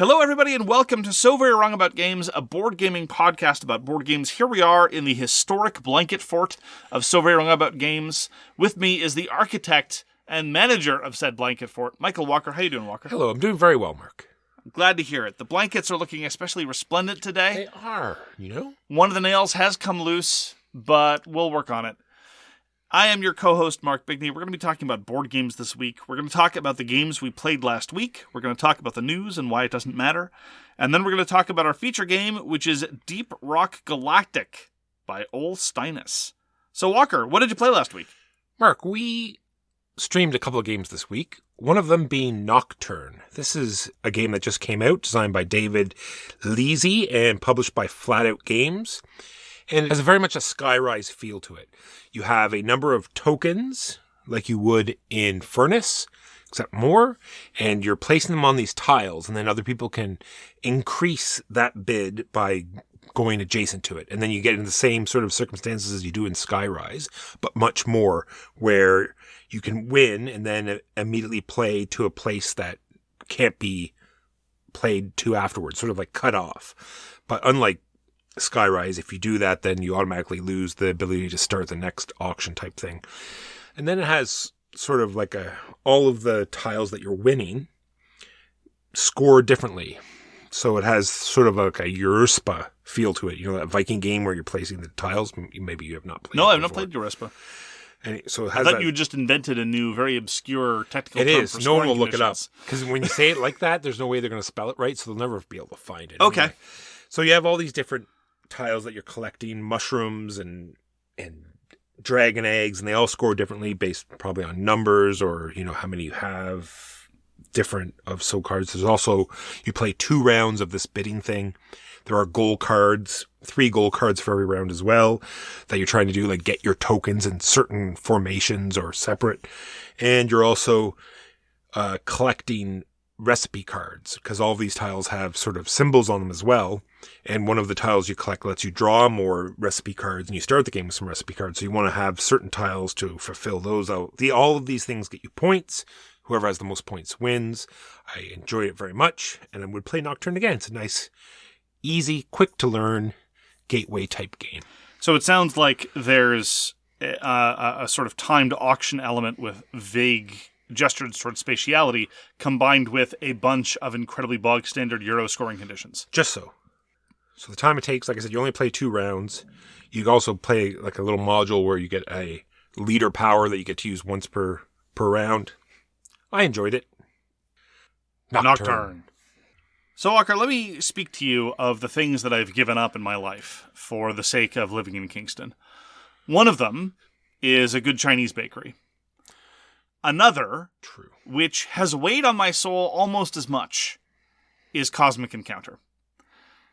Hello, everybody, and welcome to So Very Wrong About Games, a board gaming podcast about board games. Here we are in the historic blanket fort of So Very Wrong About Games. With me is the architect and manager of said blanket fort, Michael Walker. How you doing, Walker? Hello, I'm doing very well, Mark. I'm glad to hear it. The blankets are looking especially resplendent today. They are, you know? One of the nails has come loose, but we'll work on it. I am your co-host, Mark Bigney. We're going to be talking about board games this week. We're going to talk about the games we played last week. We're going to talk about the news and why it doesn't matter. And then we're going to talk about our feature game, which is Deep Rock Galactic by Ol Steinus. So, Walker, what did you play last week? Mark, we streamed a couple of games this week, one of them being Nocturne. This is a game that just came out, designed by David Iezzi and published by Flatout Games. And it has very much a Skyrise feel to it. You have a number of tokens, like you would in Furnace, except more, and you're placing them on these tiles, and then other people can increase that bid by going adjacent to it. And then you get in the same sort of circumstances as you do in Skyrise, but much more, where you can win and then immediately play to a place that can't be played to afterwards, sort of like cut off. But unlike Skyrise, if you do that, then you automatically lose the ability to start the next auction type thing. And then it has sort of like all of the tiles that you're winning score differently. So it has sort of like a Eurospa feel to it. You know, that Viking game where you're placing the tiles. Maybe you have not played. No, I've not played Eurospa. And so it has I thought you just invented a new, very obscure technical term. It is. For no one will scoring look it up. Because when you say it like that, there's no way they're going to spell it right, so they'll never be able to find it. Okay. Anyway. So you have all these different tiles that you're collecting, mushrooms and dragon eggs, and they all score differently based probably on numbers or, you know, how many you have, different of so cards. There's also, you play 2 rounds of this bidding thing. There are goal cards, 3 goal cards for every round as well, that you're trying to do, like get your tokens in certain formations or separate. And you're also collecting recipe cards, because all of these tiles have sort of symbols on them as well. And one of the tiles you collect lets you draw more recipe cards, and you start the game with some recipe cards. So you want to have certain tiles to fulfill those out. All of these things get you points. Whoever has the most points wins. I enjoyed it very much, and I would play Nocturne again. It's a nice, easy, quick to learn gateway type game. So it sounds like there's a sort of timed auction element with vague gestures towards spatiality combined with a bunch of incredibly bog standard Euro scoring conditions. Just so. So the time it takes, like I said, you only play 2 rounds. You also play like a little module where you get a leader power that you get to use once per round. I enjoyed it. Nocturne. So, Walker, let me speak to you of the things that I've given up in my life for the sake of living in Kingston. One of them is a good Chinese bakery. Another, true, which has weighed on my soul almost as much, is Cosmic Encounter.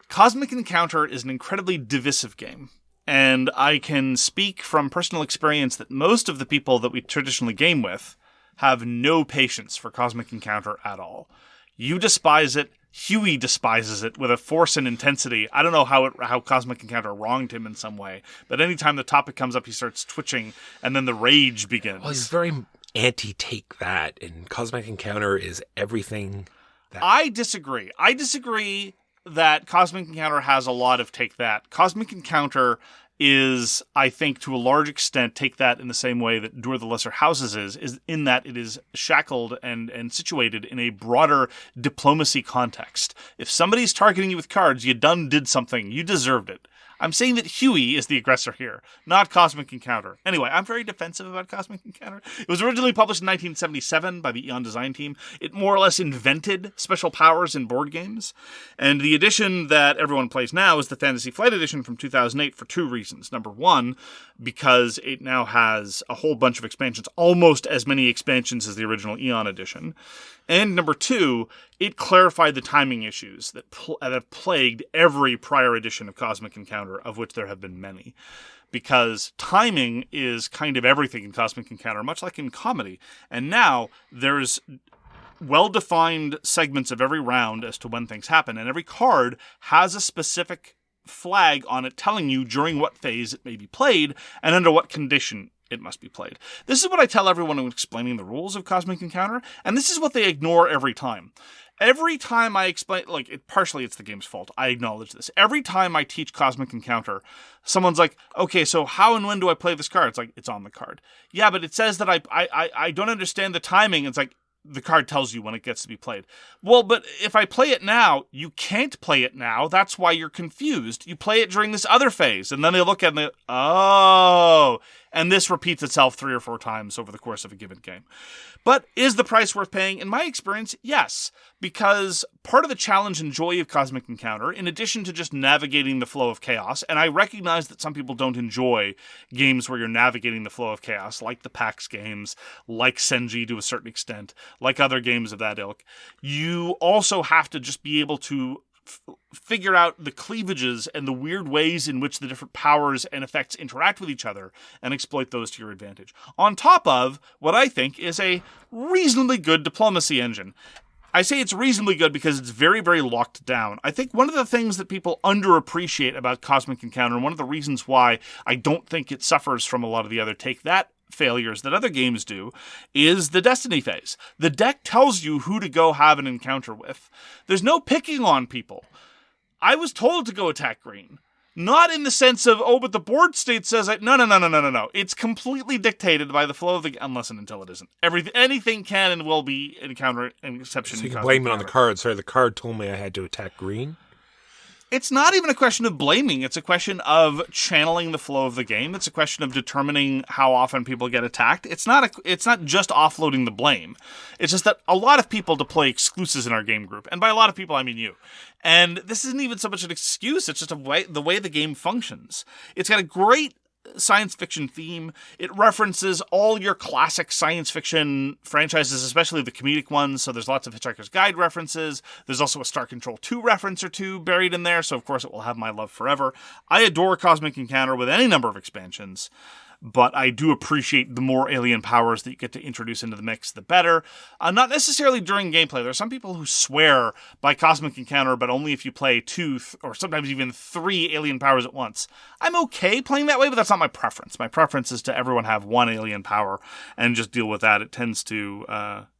Cosmic Encounter is an incredibly divisive game, and I can speak from personal experience that most of the people that we traditionally game with have no patience for Cosmic Encounter at all. You despise it. Huey despises it with a force and intensity. I don't know how Cosmic Encounter wronged him in some way, but anytime the topic comes up, he starts twitching, and then the rage begins. Well, he's very anti-take that, and Cosmic Encounter is everything that... I disagree. I disagree that Cosmic Encounter has a lot of take that. Cosmic Encounter is, I think, to a large extent, take that in the same way that Dur the Lesser Houses is in that it is shackled and situated in a broader diplomacy context. If somebody's targeting you with cards, you did something. You deserved it. I'm saying that Huey is the aggressor here, not Cosmic Encounter. Anyway, I'm very defensive about Cosmic Encounter. It was originally published in 1977 by the Eon Design Team. It more or less invented special powers in board games. And the edition that everyone plays now is the Fantasy Flight Edition from 2008 for 2 reasons. Number 1, because it now has a whole bunch of expansions, almost as many expansions as the original Eon edition. And number 2, it clarified the timing issues that have plagued every prior edition of Cosmic Encounter, of which there have been many. Because timing is kind of everything in Cosmic Encounter, much like in comedy. And now there's well-defined segments of every round as to when things happen, and every card has a specific flag on it telling you during what phase it may be played and under what condition it must be played. This is what I tell everyone when explaining the rules of Cosmic Encounter, and this is what they ignore every time. Every time I explain, partially it's the game's fault. I acknowledge this. Every time I teach Cosmic Encounter, someone's like, okay, so how and when do I play this card? It's like, it's on the card. Yeah, but it says that I don't understand the timing. It's like, the card tells you when it gets to be played. Well, but if I play it now, you can't play it now. That's why you're confused. You play it during this other phase. And then they look at it and and this repeats itself 3 or 4 times over the course of a given game. But is the price worth paying? In my experience, yes. Because part of the challenge and joy of Cosmic Encounter, in addition to just navigating the flow of chaos, and I recognize that some people don't enjoy games where you're navigating the flow of chaos, like the PAX games, like Senji to a certain extent, like other games of that ilk, you also have to just be able to figure out the cleavages and the weird ways in which the different powers and effects interact with each other and exploit those to your advantage. On top of what I think is a reasonably good diplomacy engine. I say it's reasonably good because it's very, very locked down. I think one of the things that people underappreciate about Cosmic Encounter, and one of the reasons why I don't think it suffers from a lot of the other Take That failures that other games do, is the Destiny phase. The deck tells you who to go have an encounter with. There's no picking on people. I was told to go attack green. Not in the sense of, but the board state says no. It's completely dictated by the flow of the unless and until it isn't. Anything can and will be an encounter an exception. So you can blame it on the card. Sorry, the card told me I had to attack green. It's not even a question of blaming. It's a question of channeling the flow of the game. It's a question of determining how often people get attacked. It's not just offloading the blame. It's just that a lot of people deploy exclusives in our game group. And by a lot of people, I mean you. And this isn't even so much an excuse. It's just the way the game functions. It's got a great science fiction theme. It references all your classic science fiction franchises, especially the comedic ones. So there's lots of Hitchhiker's Guide references. There's also a Star Control 2 reference or two buried in there. So of course it will have my love forever. I adore Cosmic Encounter with any number of expansions, but I do appreciate the more alien powers that you get to introduce into the mix, the better. Not necessarily during gameplay. There are some people who swear by Cosmic Encounter, but only if you play 2 or sometimes even 3 alien powers at once. I'm okay playing that way, but that's not my preference. My preference is to everyone have 1 alien power and just deal with that. It tends to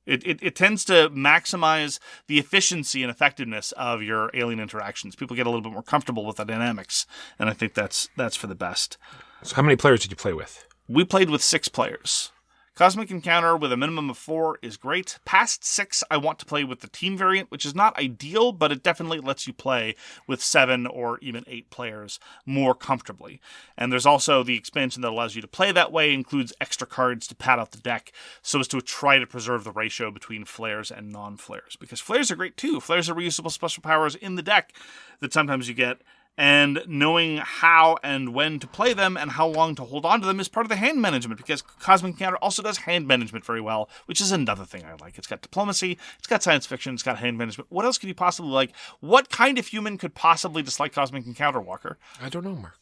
it tends to maximize the efficiency and effectiveness of your alien interactions. People get a little bit more comfortable with the dynamics, and I think that's for the best. So how many players did you play with? We played with 6 players. Cosmic Encounter with a minimum of 4 is great. Past 6, I want to play with the team variant, which is not ideal, but it definitely lets you play with 7 or even 8 players more comfortably. And there's also the expansion that allows you to play that way, includes extra cards to pad out the deck, so as to try to preserve the ratio between flares and non-flares. Because flares are great too. Flares are reusable special powers in the deck that sometimes you get. And knowing how and when to play them and how long to hold on to them is part of the hand management, because Cosmic Encounter also does hand management very well, which is another thing I like. It's got diplomacy, it's got science fiction, it's got hand management. What else could you possibly like? What kind of human could possibly dislike Cosmic Encounter, Walker? I don't know, Mark.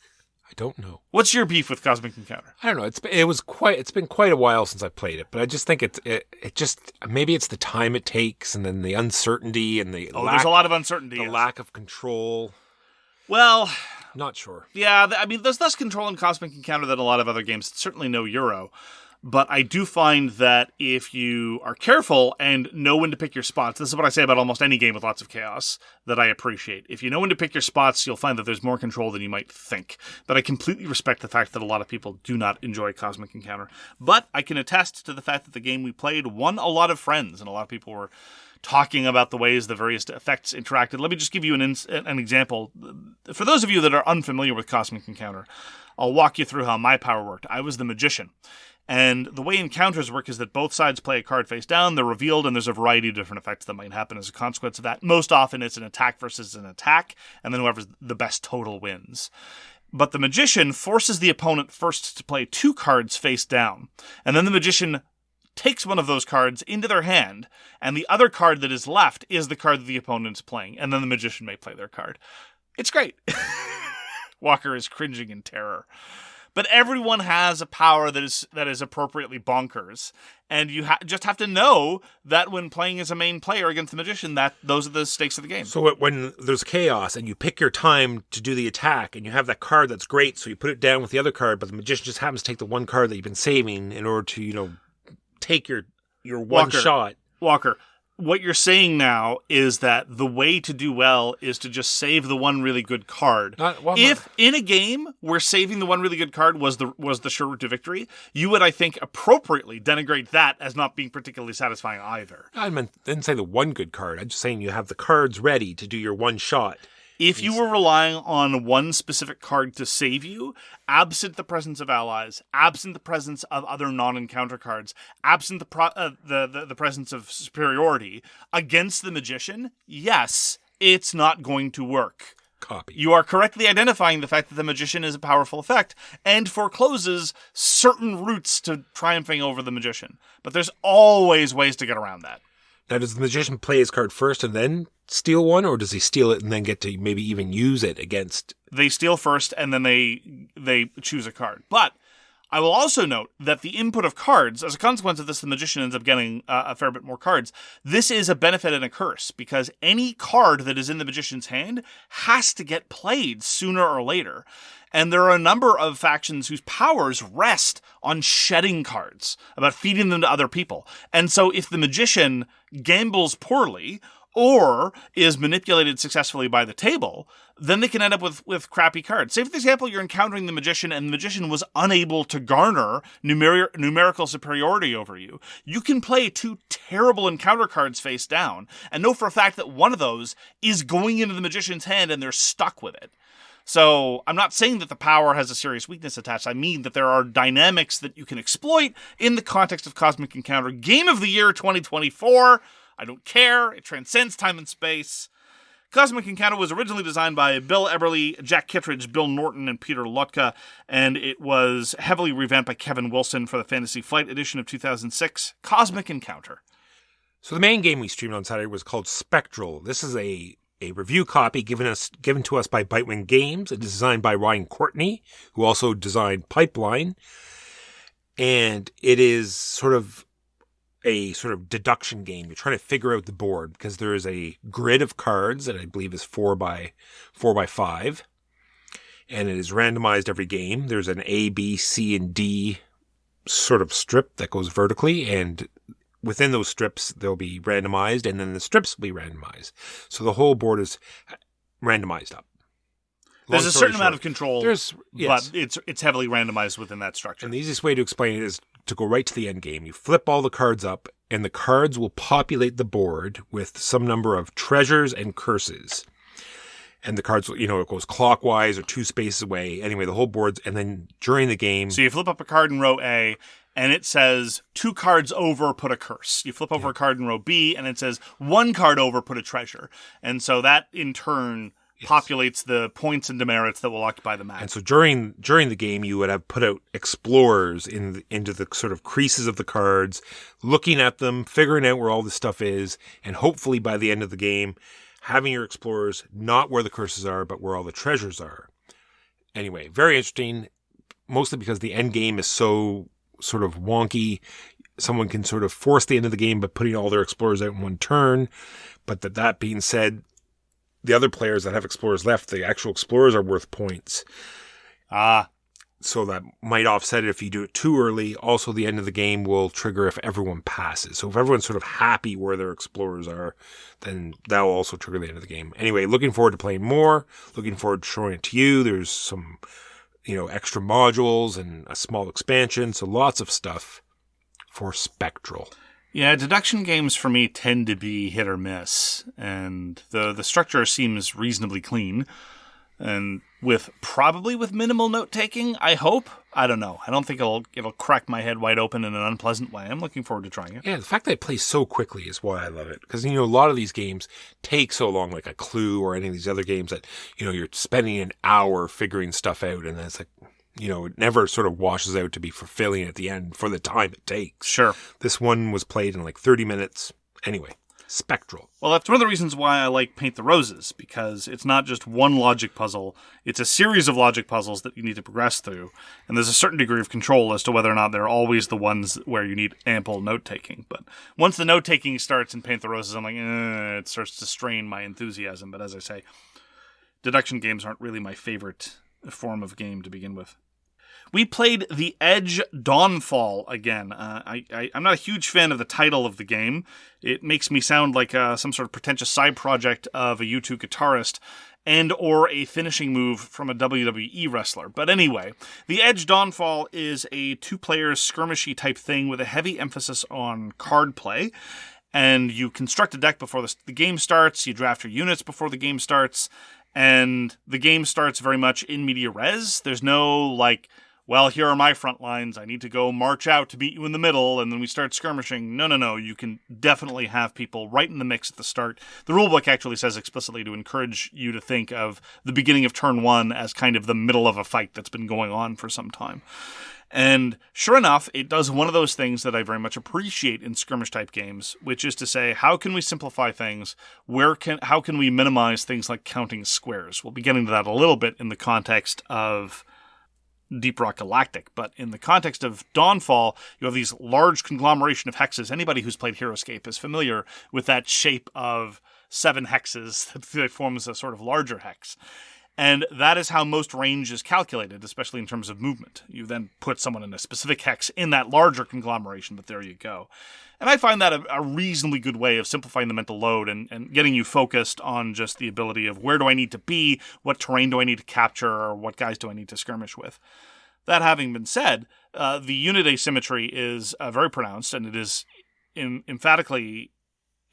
I don't know. What's your beef with Cosmic Encounter? I don't know. It's been quite a while since I played it, but I just think it just maybe it's the time it takes and then the uncertainty and the there's a lot of uncertainty. The lack of control. Well, not sure. Yeah, I mean, there's less control in Cosmic Encounter than a lot of other games. It's certainly no Euro. But I do find that if you are careful and know when to pick your spots, this is what I say about almost any game with lots of chaos that I appreciate. If you know when to pick your spots, you'll find that there's more control than you might think. But I completely respect the fact that a lot of people do not enjoy Cosmic Encounter. But I can attest to the fact that the game we played won a lot of friends, and a lot of people were talking about the ways the various effects interacted. Let me just give you an example. For those of you that are unfamiliar with Cosmic Encounter, I'll walk you through how my power worked. I was the magician. And the way encounters work is that both sides play a card face down, they're revealed, and there's a variety of different effects that might happen as a consequence of that. Most often it's an attack versus an attack, and then whoever's the best total wins. But the magician forces the opponent first to play 2 cards face down, and then the magician takes one of those cards into their hand, and the other card that is left is the card that the opponent is playing, and then the magician may play their card. It's great. Walker is cringing in terror. But everyone has a power that is appropriately bonkers. And you just have to know that when playing as a main player against the magician, that those are the stakes of the game. So when there's chaos and you pick your time to do the attack and you have that card that's great, so you put it down with the other card, but the magician just happens to take the one card that you've been saving in order to, take your one shot. Walker, what you're saying now is that the way to do well is to just save the one really good card. If in a game where saving the one really good card was the sure route to victory, you would, I think, appropriately denigrate that as not being particularly satisfying either. I didn't say the one good card. I'm just saying you have the cards ready to do your one shot. If you were relying on one specific card to save you, absent the presence of allies, absent the presence of other non-encounter cards, absent the presence of superiority against the magician, yes, it's not going to work. Copy. You are correctly identifying the fact that the magician is a powerful effect and forecloses certain routes to triumphing over the magician. But there's always ways to get around that. Now, does the magician play his card first and then steal one, or does he steal it and then get to maybe even use it against... They steal first, and then they choose a card. But I will also note that the input of cards, as a consequence of this, the magician ends up getting a fair bit more cards. This is a benefit and a curse, because any card that is in the magician's hand has to get played sooner or later. And there are a number of factions whose powers rest on shedding cards, about feeding them to other people. And so if the magician gambles poorly, or is manipulated successfully by the table, then they can end up with crappy cards. Say, for example, you're encountering the magician, and the magician was unable to garner numerical superiority over you. You can play 2 terrible encounter cards face down, and know for a fact that one of those is going into the magician's hand, and they're stuck with it. So I'm not saying that the power has a serious weakness attached. I mean that there are dynamics that you can exploit in the context of Cosmic Encounter. Game of the Year 2024. I don't care. It transcends time and space. Cosmic Encounter was originally designed by Bill Eberle, Jack Kittredge, Bill Norton, and Peter Olotka, and it was heavily revamped by Kevin Wilson for the Fantasy Flight edition of 2006. Cosmic Encounter. So the main game we streamed on Saturday was called Spectral. This is a review copy given to us by Bitewing Games. It is designed by Ryan Courtney, who also designed Pipeline. And it is sort of a deduction game. You're trying to figure out the board because there is a grid of cards that I believe is 4 by 5. And it is randomized every game. There's an A, B, C, and D sort of strip that goes vertically, and within those strips, they'll be randomized, and then the strips will be randomized. So the whole board is randomized up. There's a certain amount of control, yes. But it's heavily randomized within that structure. And the easiest way to explain it is to go right to the end game. You flip all the cards up, and the cards will populate the board with some number of treasures and curses. And the cards, it goes clockwise or 2 spaces away. Anyway, the whole board's, and then during the game... So you flip up a card in row A, and it says 2 cards over, put a curse. You flip over a card in row B, and it says 1 card over, put a treasure. And so that, in turn, populates the points and demerits that will occupy the map. And so during the game, you would have put out explorers into the sort of creases of the cards, looking at them, figuring out where all this stuff is, and hopefully by the end of the game, having your explorers not where the curses are, but where all the treasures are. Anyway, very interesting, mostly because the end game is so sort of wonky. Someone can sort of force the end of the game by putting all their explorers out in one turn. But that being said, the other players that have explorers left, the actual explorers are worth points. So that might offset it if you do it too early. Also, the end of the game will trigger if everyone passes. So if everyone's sort of happy where their explorers are, then that will also trigger the end of the game. Anyway, looking forward to playing more. Looking forward to showing it to you. There's some, extra modules and a small expansion. So lots of stuff for Spectral. Yeah, deduction games for me tend to be hit or miss. And the structure seems reasonably clean. And probably with minimal note-taking, I hope. I don't know. I don't think it'll crack my head wide open in an unpleasant way. I'm looking forward to trying it. Yeah, the fact that it plays so quickly is why I love it. Because, a lot of these games take so long, like a Clue or any of these other games that, you're spending an hour figuring stuff out, and then it's like, it never sort of washes out to be fulfilling at the end for the time it takes. Sure. This one was played in like 30 minutes. Anyway. Spectral. Well, that's one of the reasons why I like Paint the Roses, because it's not just one logic puzzle. It's a series of logic puzzles that you need to progress through. And there's a certain degree of control as to whether or not they're always the ones where you need ample note-taking. But once the note-taking starts in Paint the Roses, I'm like, it starts to strain my enthusiasm. But as I say, deduction games aren't really my favorite form of game to begin with. We played The Edge Dawnfall again. I'm not a huge fan of the title of the game. It makes me sound like some sort of pretentious side project of a U2 guitarist and or a finishing move from a WWE wrestler. But anyway, The Edge Dawnfall is a two-player skirmishy type thing with a heavy emphasis on card play. And you construct a deck before the game starts. You draft your units before the game starts. And the game starts very much in media res. There's no, well, here are my front lines. I need to go march out to beat you in the middle, and then we start skirmishing. No. You can definitely have people right in the mix at the start. The rulebook actually says explicitly to encourage you to think of the beginning of turn one as kind of the middle of a fight that's been going on for some time. And sure enough, it does one of those things that I very much appreciate in skirmish-type games, which is to say, how can we simplify things? How can we minimize things like counting squares? We'll be getting to that a little bit in the context of Deep Rock Galactic, but in the context of Dawnfall, you have these large conglomeration of hexes. Anybody who's played HeroScape is familiar with that shape of 7 hexes that forms a sort of larger hex. And that is how most range is calculated, especially in terms of movement. You then put someone in a specific hex in that larger conglomeration, but there you go. And I find that a reasonably good way of simplifying the mental load and getting you focused on just the ability of where do I need to be, what terrain do I need to capture, or what guys do I need to skirmish with. That having been said, the unit asymmetry is very pronounced, and it is emphatically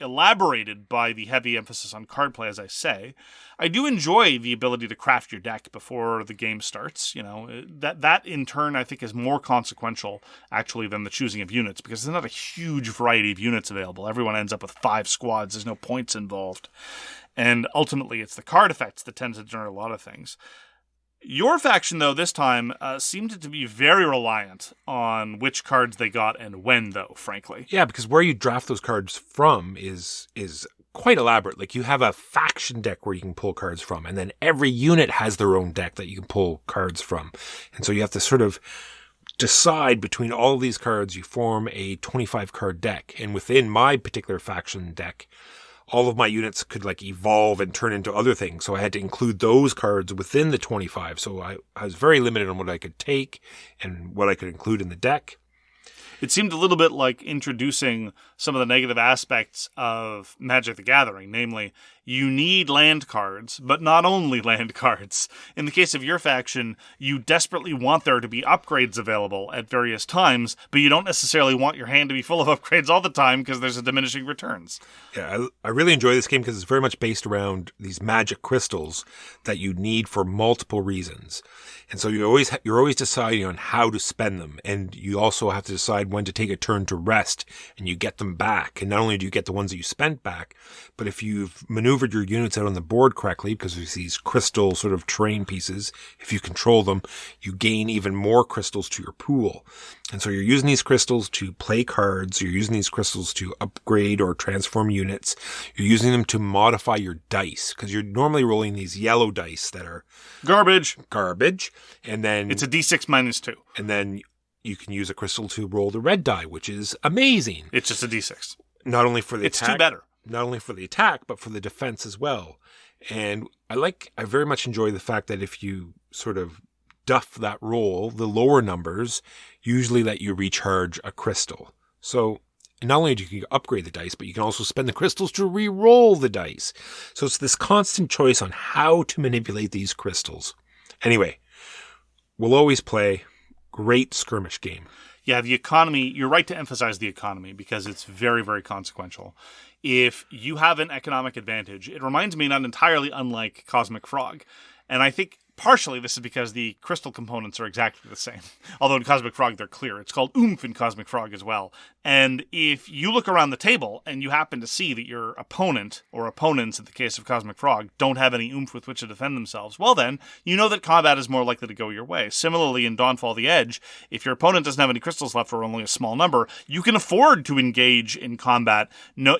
elaborated by the heavy emphasis on card play, as I say. I do enjoy the ability to craft your deck before the game starts. That in turn I think is more consequential actually than the choosing of units, because there's not a huge variety of units available. Everyone ends up with 5 squads. There's no points involved. And ultimately it's the card effects that tend to generate a lot of things. Your faction, though, this time seemed to be very reliant on which cards they got and when, though, frankly. Yeah, because where you draft those cards from is quite elaborate. Like, you have a faction deck where you can pull cards from, and then every unit has their own deck that you can pull cards from. And so you have to sort of decide between all of these cards. You form a 25-card deck. And within my particular faction deck, all of my units could evolve and turn into other things. So I had to include those cards within the 25. So I was very limited on what I could take and what I could include in the deck. It seemed a little bit like introducing some of the negative aspects of Magic the Gathering, namely, you need land cards, but not only land cards. In the case of your faction, you desperately want there to be upgrades available at various times, but you don't necessarily want your hand to be full of upgrades all the time because there's a diminishing returns. Yeah, I really enjoy this game because it's very much based around these magic crystals that you need for multiple reasons. And so you're always deciding on how to spend them, and you also have to decide when to take a turn to rest, and you get them back. And not only do you get the ones that you spent back, but if you've maneuvered your units out on the board correctly, because there's these crystal sort of terrain pieces, if you control them, you gain even more crystals to your pool. And so you're using these crystals to play cards, you're using these crystals to upgrade or transform units, you're using them to modify your dice, because you're normally rolling these yellow dice that are Garbage. And then It's a d6 minus 2. And then you can use a crystal to roll the red die, which is amazing. It's just a d6. Not only for the It's attack, 2 better. Not only for the attack, but for the defense as well. And I very much enjoy the fact that if you sort of duff that roll, the lower numbers usually let you recharge a crystal. So not only do you upgrade the dice, but you can also spend the crystals to re-roll the dice. So it's this constant choice on how to manipulate these crystals. Anyway, we'll always play. Great skirmish game. Yeah, the economy, you're right to emphasize the economy because it's very, very consequential. If you have an economic advantage, it reminds me not entirely unlike Cosmic Frog. And I think Partially, this is because the crystal components are exactly the same. Although in Cosmic Frog, they're clear. It's called oomph in Cosmic Frog as well. And if you look around the table and you happen to see that your opponent, or opponents in the case of Cosmic Frog, don't have any oomph with which to defend themselves, well then, you know that combat is more likely to go your way. Similarly, in Dawnfall the Edge, if your opponent doesn't have any crystals left or only a small number, you can afford to engage in combat,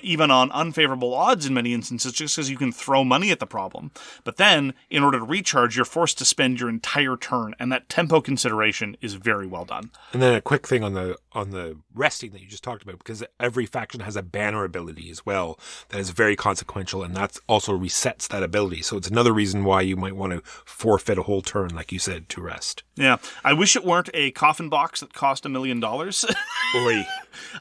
even on unfavorable odds in many instances, just because you can throw money at the problem. But then, in order to recharge, you're forced to spend your entire turn, and that tempo consideration is very well done. And then a quick thing on the resting that you just talked about, because every faction has a banner ability as well that is very consequential, and that also resets that ability. So it's another reason why you might want to forfeit a whole turn, like you said, to rest. Yeah. I wish it weren't a coffin box that cost $1 million. Boy.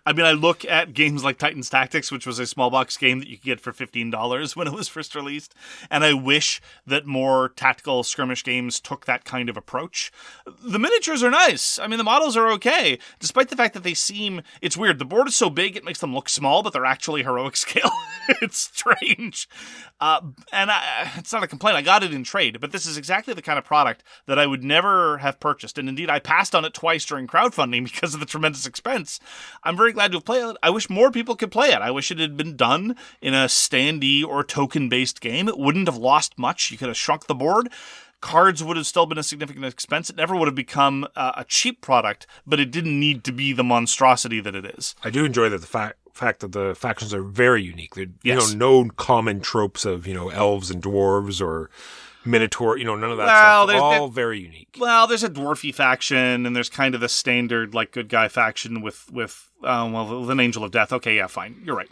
I mean, I look at games like Titan's Tactics, which was a small box game that you could get for $15 when it was first released, and I wish that more tactical skirmish games took that kind of approach. The miniatures are nice. I mean, the models are okay, despite the fact that they seem... It's weird. The board is so big, it makes them look small, but they're actually heroic scale. It's strange. It's not a complaint. I got it in trade, but this is exactly the kind of product that I would never have purchased, and indeed, I passed on it twice during crowdfunding because of the tremendous expense. I'm very glad to have played it. I wish more people could play it. I wish it had been done in a standee or token-based game. It wouldn't have lost much. You could have shrunk the board. Cards would have still been a significant expense. It never would have become a cheap product, but it didn't need to be the monstrosity that it is. I do enjoy that the fact that the factions are very unique. They're, Yes. no common tropes of, elves and dwarves or Minotaur, none of that stuff. All very unique. Well, there's a dwarfy faction, and there's kind of the standard, good guy faction with an Angel of Death. Okay, yeah, fine. You're right.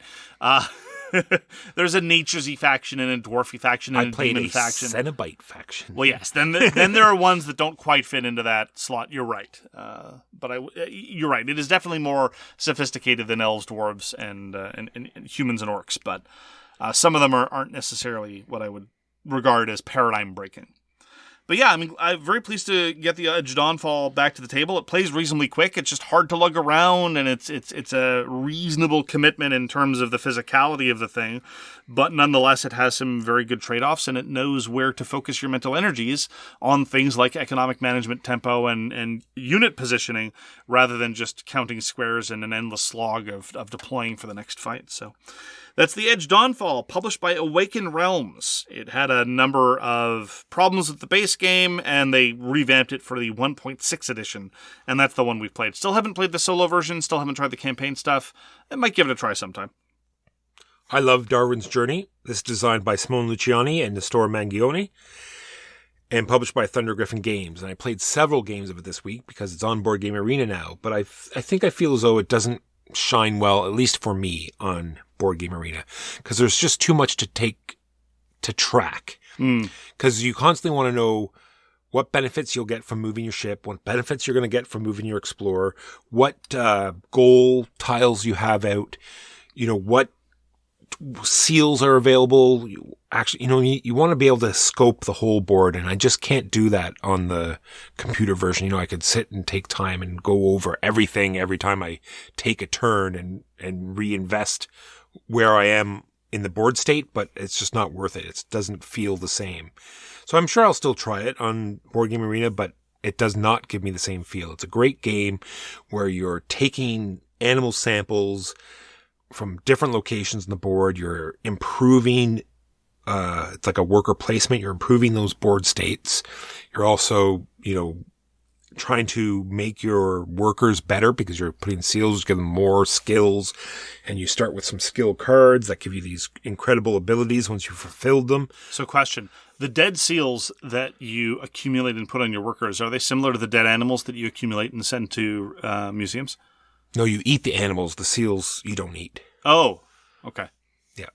There's a naturesy faction and a dwarfy faction and a demon faction. Cenobite faction. Well, yes. Then there are ones that don't quite fit into that slot. You're right. You're right. It is definitely more sophisticated than elves, dwarves, and humans and orcs. But some of them aren't necessarily what I would regard as paradigm breaking. But yeah, I mean, I'm very pleased to get the Edge Dawnfall back to the table. It plays reasonably quick. It's just hard to lug around, and it's a reasonable commitment in terms of the physicality of the thing. But nonetheless, it has some very good trade-offs, and it knows where to focus your mental energies on things like economic management, tempo, and unit positioning, rather than just counting squares in an endless slog of deploying for the next fight. So that's the Edge Dawnfall, published by Awaken Realms. It had a number of problems with the base game, and they revamped it for the 1.6 edition, and that's the one we've played. Still haven't played the solo version, still haven't tried the campaign stuff. I might give it a try sometime. I love Darwin's Journey. This is designed by Simone Luciani and Nestore Mangone, and published by ThunderGryph Games. And I played several games of it this week because it's on Board Game Arena now, but I feel as though it doesn't shine well, at least for me, on Board Game Arena, because there's just too much to track. Because you constantly want to know what benefits you'll get from moving your ship, what benefits you're going to get from moving your explorer, what goal tiles you have out, what seals are available. You want to be able to scope the whole board, and I just can't do that on the computer version. I could sit and take time and go over everything every time I take a turn and reinvest where I am in the board state, but it's just not worth it. It doesn't feel the same. So I'm sure I'll still try it on Board Game Arena, but it does not give me the same feel. It's a great game where you're taking animal samples from different locations on the board. You're improving, it's like a worker placement. You're improving those board states. You're also, trying to make your workers better because you're putting seals, give them more skills, and you start with some skill cards that give you these incredible abilities once you've fulfilled them. So question, the dead seals that you accumulate and put on your workers, are they similar to the dead animals that you accumulate and send to museums? No, you eat the animals. The seals you don't eat. Oh, okay. Yeah.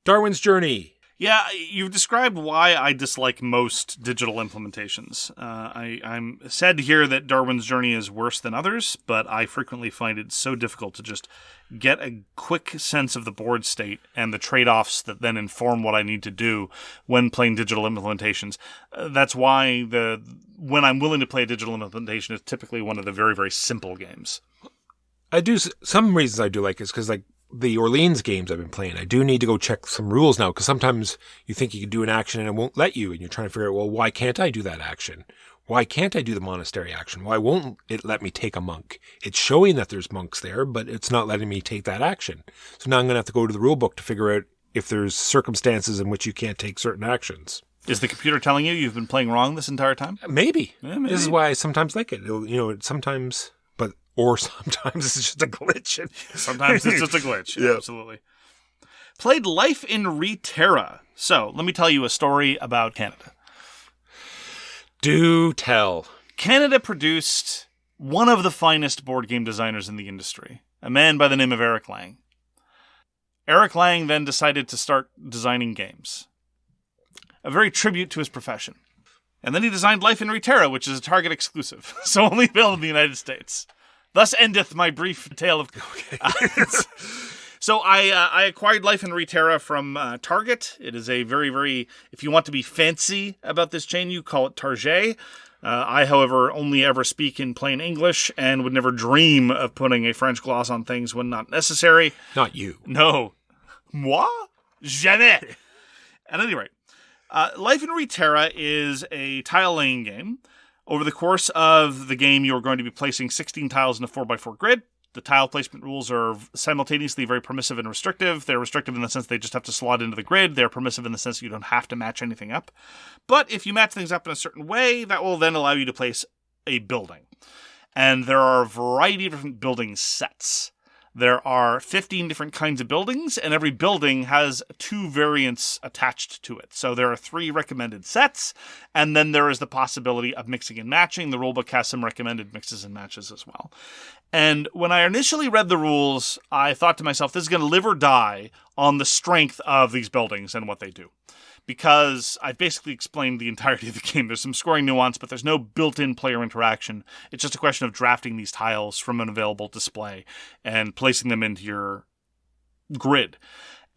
Darwin's Journey. Yeah, you've described why I dislike most digital implementations. I'm sad to hear that Darwin's Journey is worse than others, but I frequently find it so difficult to just get a quick sense of the board state and the trade-offs that then inform what I need to do when playing digital implementations. That's why when I'm willing to play a digital implementation, it's typically one of the very, very simple games. Some reasons I do like is because the Orleans games I've been playing, I do need to go check some rules now, because sometimes you think you can do an action and it won't let you, and you're trying to figure out, well, why can't I do that action? Why can't I do the monastery action? Why won't it let me take a monk? It's showing that there's monks there, but it's not letting me take that action. So now I'm going to have to go to the rule book to figure out if there's circumstances in which you can't take certain actions. Is the computer telling you you've been playing wrong this entire time? Maybe. Yeah, maybe. This is why I sometimes like it. Sometimes it's just a glitch. Sometimes it's just a glitch. Yeah. Absolutely. Played Life in Reterra. So, let me tell you a story about Canada. Do tell. Canada produced one of the finest board game designers in the industry, a man by the name of Eric Lang. Eric Lang then decided to start designing games, a very tribute to his profession. And then he designed Life in Reterra, which is a Target exclusive, so only available in the United States. Thus endeth my brief tale of... Okay. So I acquired Life in Reterra from Target. It is a very, very... If you want to be fancy about this chain, you call it Target. I, however, only ever speak in plain English and would never dream of putting a French gloss on things when not necessary. Not you. No. Moi? Jamais. At any rate, Life in Reterra is a tile-laying game. Over the course of the game, you're going to be placing 16 tiles in a 4x4 grid. The tile placement rules are simultaneously very permissive and restrictive. They're restrictive in the sense they just have to slot into the grid. They're permissive in the sense you don't have to match anything up. But if you match things up in a certain way, that will then allow you to place a building. And there are a variety of different building sets. There are 15 different kinds of buildings, and every building has 2 variants attached to it. So there are 3 recommended sets, and then there is the possibility of mixing and matching. The rulebook has some recommended mixes and matches as well. And when I initially read the rules, I thought to myself, this is going to live or die on the strength of these buildings and what they do. Because I've basically explained the entirety of the game. There's some scoring nuance, but there's no built-in player interaction. It's just a question of drafting these tiles from an available display and placing them into your grid.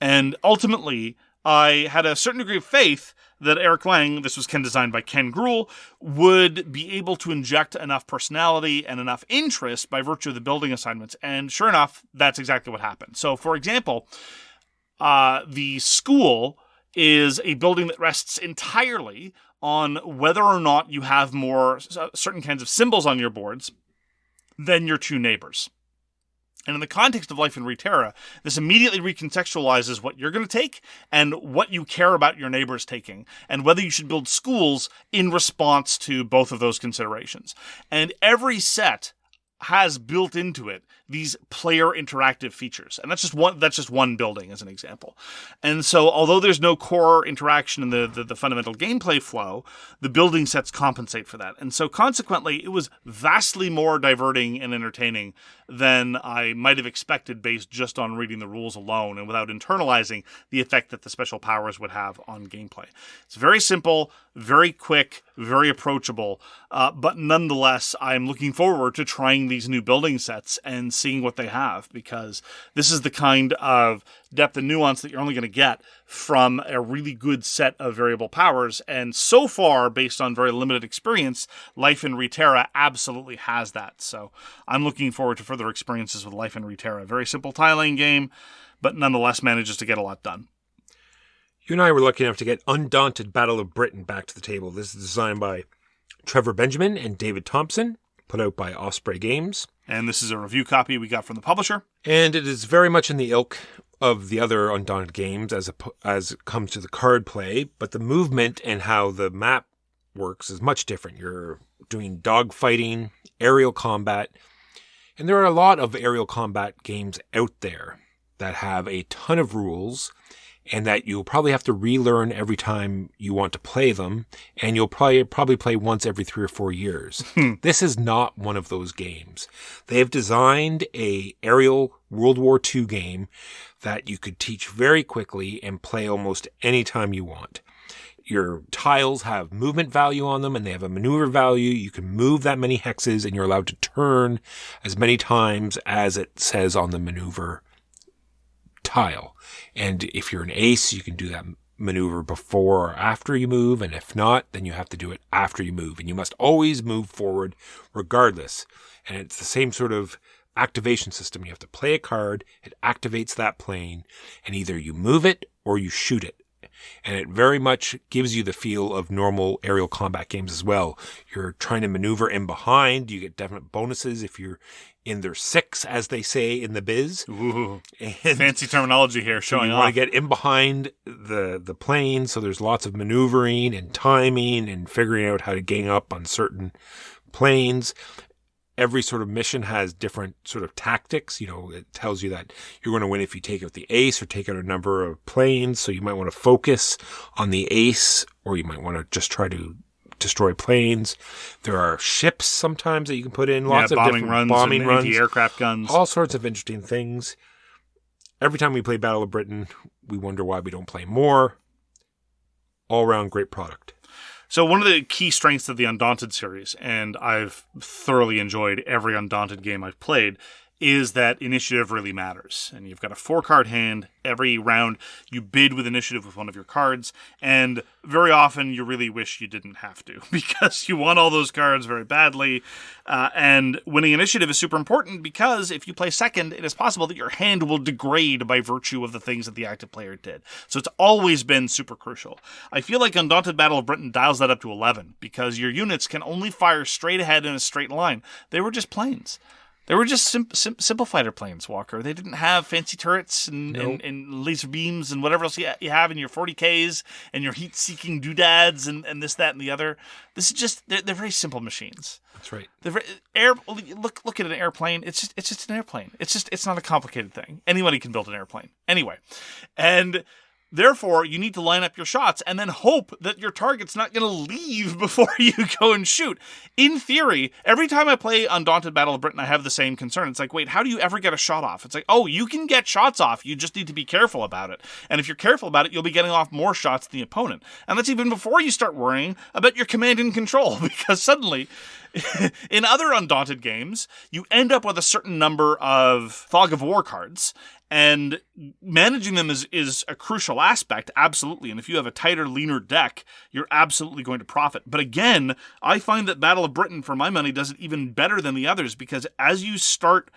And ultimately, I had a certain degree of faith that Eric Lang, this was designed by Ken Gruhl, would be able to inject enough personality and enough interest by virtue of the building assignments. And sure enough, that's exactly what happened. So, for example, the school is a building that rests entirely on whether or not you have more certain kinds of symbols on your boards than your 2 neighbors. And in the context of Life in Reterra, this immediately recontextualizes what you're going to take and what you care about your neighbors taking, and whether you should build schools in response to both of those considerations. And every set has built into it these player interactive features. And that's just one building as an example. And so although there's no core interaction in the fundamental gameplay flow, the building sets compensate for that. And so consequently, it was vastly more diverting and entertaining than I might have expected based just on reading the rules alone and without internalizing the effect that the special powers would have on gameplay. It's very simple, very quick, very approachable, but nonetheless, I'm looking forward to trying these new building sets and seeing what they have, because this is the kind of depth and nuance that you're only going to get from a really good set of variable powers. And so far, based on very limited experience, Life in Reterra absolutely has that. So I'm looking forward to further experiences with Life in Reterra. Very simple tiling game, but nonetheless manages to get a lot done. You and I were lucky enough to get Undaunted Battle of Britain back to the table. This is designed by Trevor Benjamin and David Thompson, put out by Osprey Games. And this is a review copy we got from the publisher. And it is very much in the ilk of the other Undaunted games as it comes to the card play, but the movement and how the map works is much different. You're doing dog fighting, aerial combat, and there are a lot of aerial combat games out there that have a ton of rules and that you'll probably have to relearn every time you want to play them, and you'll probably play once every 3 or 4 years. This is not one of those games. They have designed a aerial World War II game that you could teach very quickly and play almost any time you want. Your tiles have movement value on them, and they have a maneuver value. You can move that many hexes, and you're allowed to turn as many times as it says on the maneuver tile. And if you're an ace, you can do that maneuver before or after you move, and if not, then you have to do it after you move. And you must always move forward regardless. And it's the same sort of activation system. You have to play a card, it activates that plane, and either you move it or you shoot it. And it very much gives you the feel of normal aerial combat games as well. You're trying to maneuver in behind. You get definite bonuses if you're in their six, as they say in the biz. Ooh, and fancy terminology here showing you off. Want to get in behind the plane, so there's lots of maneuvering and timing and figuring out how to gang up on certain planes. Every sort of mission has different sort of tactics. It tells you that you're going to win if you take out the ace or take out a number of planes. So you might want to focus on the ace, or you might want to just try to destroy planes. There are ships sometimes that you can put in. Lots of different bombing runs, anti-aircraft guns. All sorts of interesting things. Every time we play Battle of Britain, we wonder why we don't play more. All around great product. So one of the key strengths of the Undaunted series, and I've thoroughly enjoyed every Undaunted game I've played, is that initiative really matters. And you've got a 4-card hand. Every round you bid with initiative with one of your cards, and very often you really wish you didn't have to because you want all those cards very badly. And winning initiative is super important because if you play second, it is possible that your hand will degrade by virtue of the things that the active player did. So it's always been super crucial. I feel like Undaunted Battle of Britain dials that up to 11 because your units can only fire straight ahead in a straight line. They were just planes. They were just simple fighter planes, Walker. They didn't have fancy turrets and laser beams and whatever else you have in your 40Ks and your heat-seeking doodads and this, that, and the other. This is just they're very simple machines. That's right. Look at an airplane. It's just an airplane. It's not a complicated thing. Anybody can build an airplane. Anyway, and therefore, you need to line up your shots and then hope that your target's not going to leave before you go and shoot. In theory, every time I play Undaunted Battle of Britain, I have the same concern. It's like, wait, how do you ever get a shot off? It's like, oh, you can get shots off. You just need to be careful about it. And if you're careful about it, you'll be getting off more shots than the opponent. And that's even before you start worrying about your command and control, because suddenly, in other Undaunted games, you end up with a certain number of Fog of War cards, and managing them is a crucial aspect, absolutely. And if you have a tighter, leaner deck, you're absolutely going to profit. But again, I find that Battle of Britain, for my money, does it even better than the others, because as you start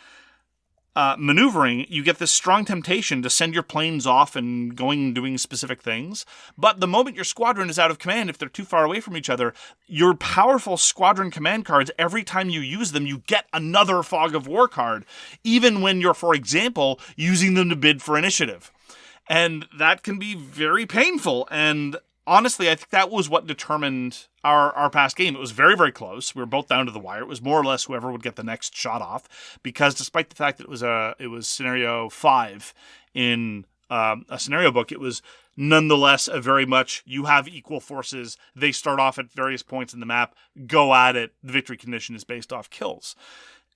maneuvering, you get this strong temptation to send your planes off and going and doing specific things. But the moment your squadron is out of command, if they're too far away from each other, your powerful squadron command cards, every time you use them, you get another Fog of War card, even when you're, for example, using them to bid for initiative. And that can be very painful. And honestly, I think that was what determined our past game. It was very, very close. We were both down to the wire. It was more or less whoever would get the next shot off, because despite the fact that it was scenario 5 in a scenario book, it was nonetheless a very much, you have equal forces. They start off at various points in the map. Go at it. The victory condition is based off kills.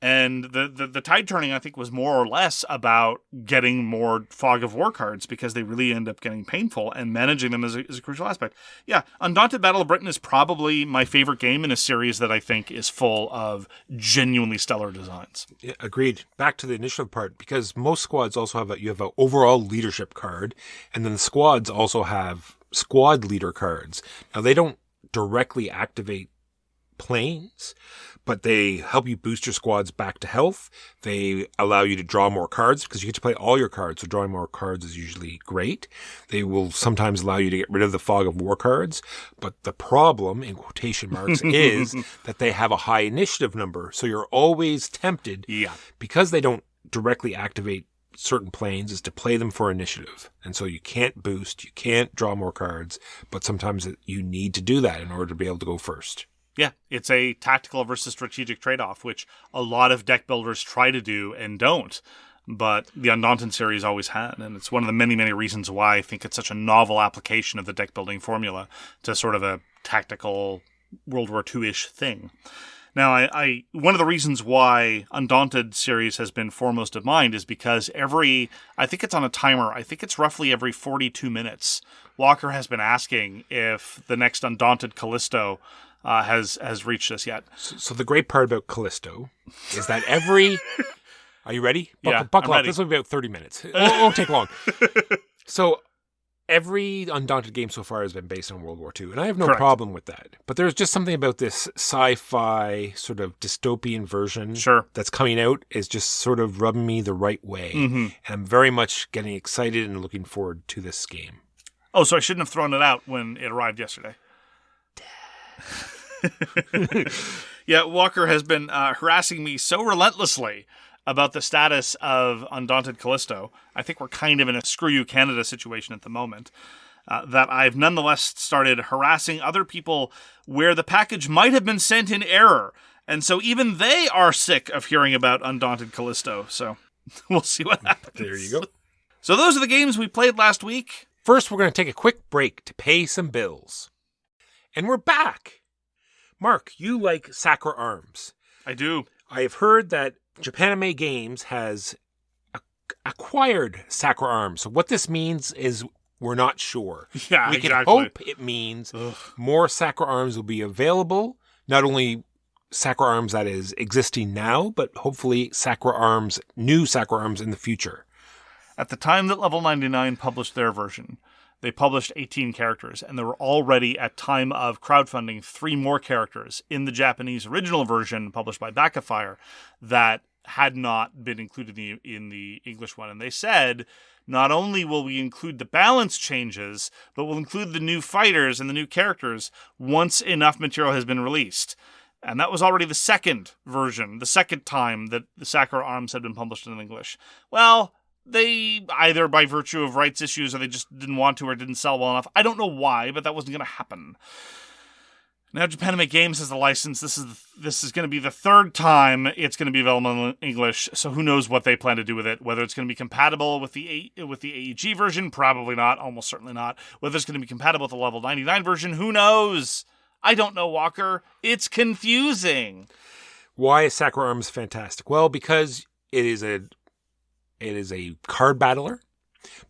And the tide turning, I think, was more or less about getting more Fog of War cards, because they really end up getting painful, and managing them is a crucial aspect. Yeah, Undaunted Battle of Britain is probably my favorite game in a series that I think is full of genuinely stellar designs. Yeah, agreed. Back to the initiative part, because most squads also have you have an overall leadership card, and then the squads also have squad leader cards. Now, they don't directly activate planes, but they help you boost your squads back to health. They allow you to draw more cards, because you get to play all your cards, so drawing more cards is usually great. They will sometimes allow you to get rid of the Fog of War cards, but the problem, in quotation marks, is that they have a high initiative number, so you're always tempted, because they don't directly activate certain planes, is to play them for initiative. And so you can't boost, you can't draw more cards, but sometimes you need to do that in order to be able to go first. Yeah, it's a tactical versus strategic trade-off, which a lot of deck builders try to do and don't, but the Undaunted series always had, and it's one of the many, many reasons why I think it's such a novel application of the deck-building formula to sort of a tactical World War II-ish thing. Now, I one of the reasons why Undaunted series has been foremost of mind is because I think it's on a timer, I think it's roughly every 42 minutes, Walker has been asking if the next Undaunted Callisto has reached us yet. So the great part about Callisto is that are you ready? Buckle up. Ready. This will be about 30 minutes. It won't take long. So every Undaunted game so far has been based on World War II, and I have no Correct. problem with that. But there's just something about this sci-fi sort of dystopian version that's coming out is just sort of rubbing me the right way. And I'm very much getting excited and looking forward to this game. Oh, so I shouldn't have thrown it out when it arrived yesterday. Yeah, Walker has been harassing me so relentlessly about the status of Undaunted Callisto. I think we're kind of in a screw you Canada situation at the moment. That I've nonetheless started harassing other people where the package might have been sent in error. And so even they are sick of hearing about Undaunted Callisto. So we'll see what happens. There you go. So those are the games we played last week. First, we're going to take a quick break to pay some bills. And we're back. Mark, you like Sakura Arms. I do. I have heard that Japanime Games has acquired Sakura Arms. So what this means is we're not sure. Yeah, we exactly. can hope it means more Sakura Arms will be available. Not only Sakura Arms that is existing now, but hopefully new Sakura Arms in the future. At the time that Level 99 published their version, they published 18 characters, and there were already, at time of crowdfunding, 3 more characters in the Japanese original version published by Back of Fire that had not been included in the English one. And they said, not only will we include the balance changes, but we'll include the new fighters and the new characters once enough material has been released. And that was already the second version, the second time that the Sakura Arms had been published in English. Well, they either by virtue of rights issues or they just didn't want to or didn't sell well enough. I don't know why, but that wasn't going to happen. Now Japanime Games has the license. This is going to be the third time it's going to be available in English. So who knows what they plan to do with it? Whether it's going to be compatible with the AEG version, probably not. Almost certainly not. Whether it's going to be compatible with the Level 99 version, who knows? I don't know, Walker. It's confusing. Why is Sakura Arms fantastic? Well, because it is a card battler,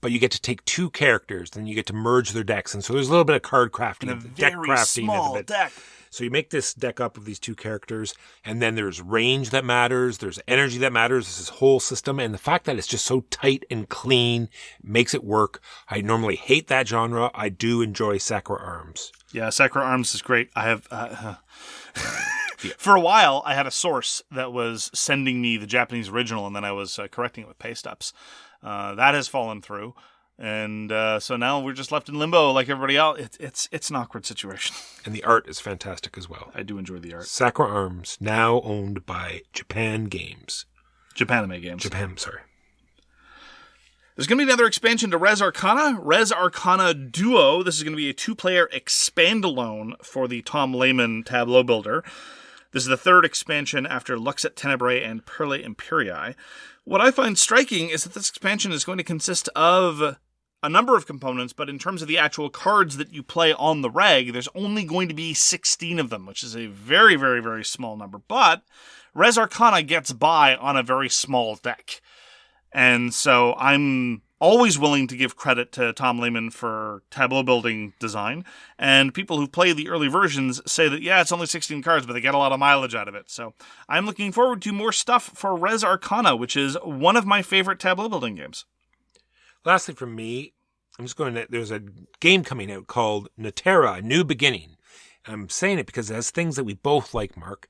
but you get to take 2 characters, then you get to merge their decks, and so there's a little bit of card crafting, deck crafting, small deck. So you make this deck up of these 2 characters, and then there's range that matters, there's energy that matters. This whole system, and the fact that it's just so tight and clean makes it work. I normally hate that genre. I do enjoy Sakura Arms. Yeah, Sakura Arms is great. I have. For a while, I had a source that was sending me the Japanese original, and then I was correcting it with paste ups. That has fallen through, and so now we're just left in limbo like everybody else. It's an awkward situation. And the art is fantastic as well. I do enjoy the art. Sakura Arms, now owned by Japanime Games. Sorry. There's going to be another expansion to Res Arcana Duo. This is going to be a 2-player expandalone for the Tom Lehman Tableau Builder. This is the third expansion after Luxet Tenebrae and Perle Imperii. What I find striking is that this expansion is going to consist of a number of components, but in terms of the actual cards that you play on the reg, there's only going to be 16 of them, which is a very, very, very small number. But Res Arcana gets by on a very small deck. And so I'm always willing to give credit to Tom Lehman for tableau building design. And people who play the early versions say that, yeah, it's only 16 cards, but they get a lot of mileage out of it. So I'm looking forward to more stuff for Res Arcana, which is one of my favorite tableau building games. Lastly, from me, there's a game coming out called Reterra, A New Beginning. And I'm saying it because it has things that we both like, Mark.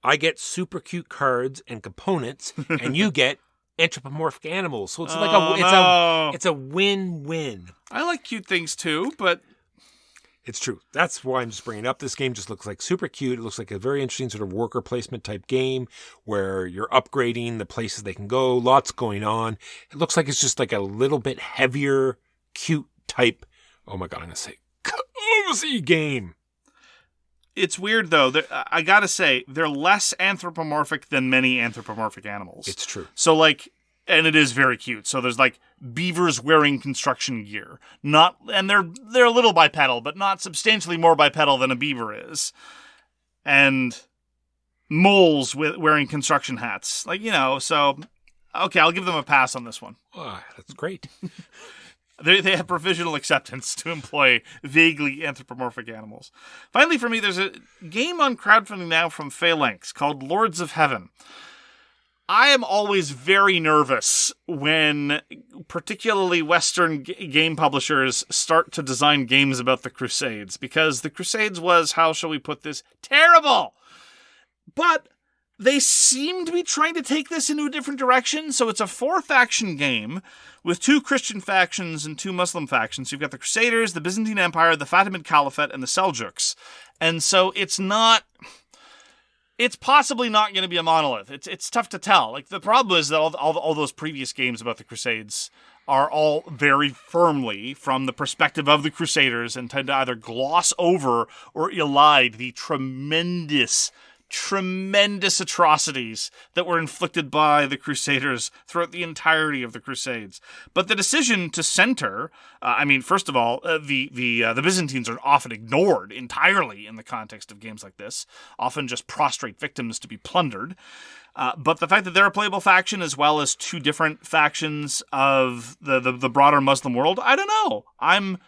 I get super cute cards and components, and you get anthropomorphic animals. So it's it's a win-win. I like cute things too, but it's true. That's why I'm just bringing it up. This game just looks like super cute. It looks like a very interesting sort of worker placement type game where you're upgrading the places they can go. Lots going on. It looks like it's just like a little bit heavier, cute type. Oh my God, I'm going to say cozy game. It's weird, though. I gotta say, they're less anthropomorphic than many anthropomorphic animals. It's true. So, and it is very cute. So there's, beavers wearing construction gear. And they're a little bipedal, but not substantially more bipedal than a beaver is. And moles wearing construction hats. So, okay, I'll give them a pass on this one. Oh, that's great. They have provisional acceptance to employ vaguely anthropomorphic animals. Finally, for me, there's a game on crowdfunding now from Phalanx called Lords of Heaven. I am always very nervous when particularly Western game publishers start to design games about the Crusades, because the Crusades was, how shall we put this, terrible! But they seem to be trying to take this into a different direction, so it's a 4-faction game with 2 Christian factions and 2 Muslim factions. You've got the Crusaders, the Byzantine Empire, the Fatimid Caliphate, and the Seljuks. And so it's possibly not going to be a monolith. It's tough to tell. Like, the problem is that all those previous games about the Crusades are all very firmly from the perspective of the Crusaders and tend to either gloss over or elide the tremendous atrocities that were inflicted by the Crusaders throughout the entirety of the Crusades. But the decision to center, first of all, the Byzantines are often ignored entirely in the context of games like this, often just prostrate victims to be plundered. But the fact that they're a playable faction as well as 2 different factions of the broader Muslim world, I don't know. I'm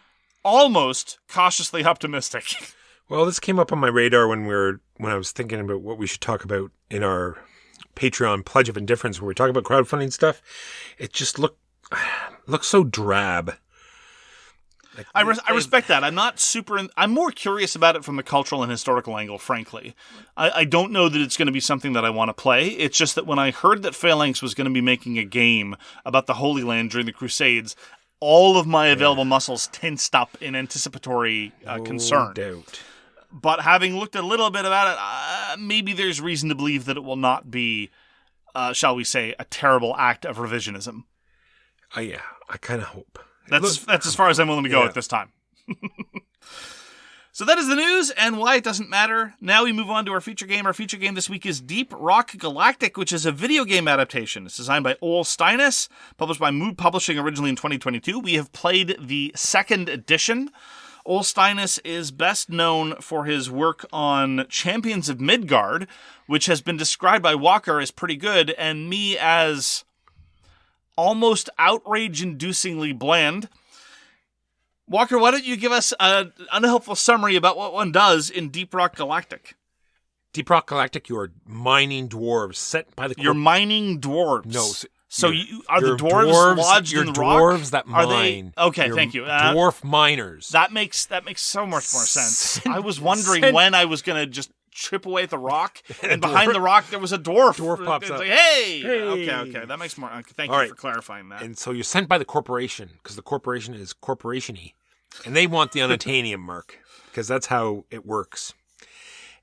almost cautiously optimistic. Well, this came up on my radar when I was thinking about what we should talk about in our Patreon Pledge of Indifference, where we talk about crowdfunding stuff. It just looks so drab. Like, I respect that. I'm more curious about it from the cultural and historical angle, frankly. I don't know that it's going to be something that I want to play. It's just that when I heard that Phalanx was going to be making a game about the Holy Land during the Crusades, all of my available muscles tensed up in anticipatory concern. No doubt. But having looked a little bit about it, maybe there's reason to believe that it will not be, shall we say, a terrible act of revisionism. Yeah, I kind of hope. That's as far as I'm willing to go at this time. So that is the news and why it doesn't matter. Now we move on to our feature game. Our feature game this week is Deep Rock Galactic, which is a video game adaptation. It's designed by Ole Steinus, published by Mood Publishing originally in 2022. We have played the 2nd edition. Ole Steinus is best known for his work on Champions of Midgard, which has been described by Walker as pretty good, and me as almost outrage-inducingly bland. Walker, why don't you give us an unhelpful summary about what one does in Deep Rock Galactic? Deep Rock Galactic, you are mining dwarves set by the... You're mining dwarves. No. So are the dwarves lodged in the rock? Dwarves that mine. Are they? Okay, thank you. Dwarf miners. That makes so much more sense. I was wondering when I was going to just chip away at the rock, and behind the rock there was a dwarf. Dwarf pops up. Like, hey! Okay. That makes more... Thank you for clarifying that. And so you're sent by the corporation, because the corporation is corporation-y. And they want the unattainium mark, because that's how it works.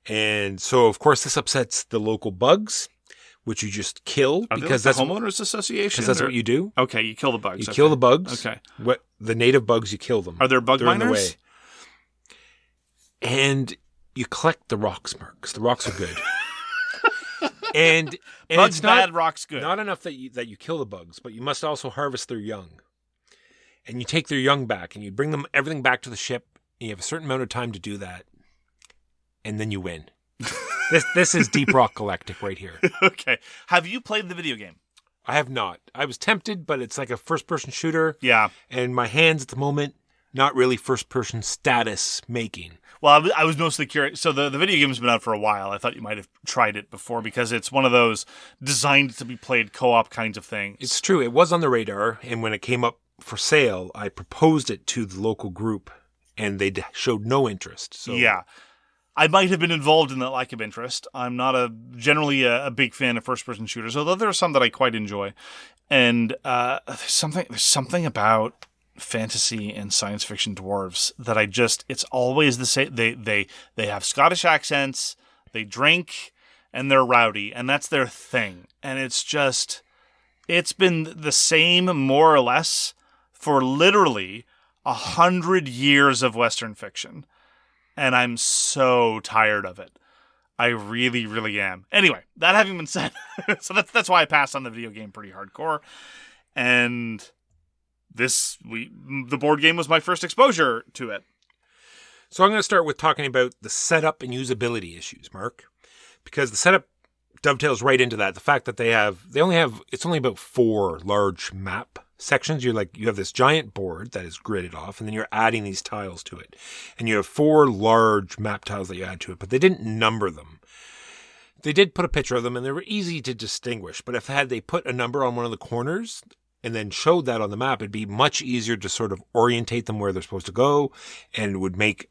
And so, of course, this upsets the local bugs, which you just kill. Because that's the homeowners association? Because that's what you do. Okay, you kill the bugs. You kill the bugs. Okay. The native bugs, you kill them. Are there bug miners? In the way. And you collect the rocks, Mark, because the rocks are good. and bugs it's not, bad, rocks good. Not enough that you kill the bugs, but you must also harvest their young. And you take their young back, and you bring them everything back to the ship. And you have a certain amount of time to do that, and then you win. This is Deep Rock Galactic right here. Okay. Have you played the video game? I have not. I was tempted, but it's like a first-person shooter. Yeah. And my hands at the moment, not really first-person status making. Well, I was mostly curious. So the video game's been out for a while. I thought you might have tried it before because it's one of those designed to be played co-op kinds of things. It's true. It was on the radar, and when it came up for sale, I proposed it to the local group, and they showed no interest. So yeah. I might have been involved in that lack of interest. I'm not generally a big fan of first-person shooters, although there are some that I quite enjoy. And there's something about fantasy and science fiction dwarves that it's always the same. They have Scottish accents, they drink, and they're rowdy, and that's their thing. And it's been the same more or less for literally 100 years of Western fiction. And I'm so tired of it. I really, really am. Anyway, that having been said, so that's why I passed on the video game pretty hardcore. And the board game was my first exposure to it. So I'm going to start with talking about the setup and usability issues, Mark, because the setup dovetails right into that. The fact that it's only about 4 large map sections. You have this giant board that is gridded off, and then you're adding these tiles to it. And you have 4 large map tiles that you add to it, but they didn't number them. They did put a picture of them, and they were easy to distinguish. But if they put a number on one of the corners and then showed that on the map, it'd be much easier to sort of orientate them where they're supposed to go, and it would make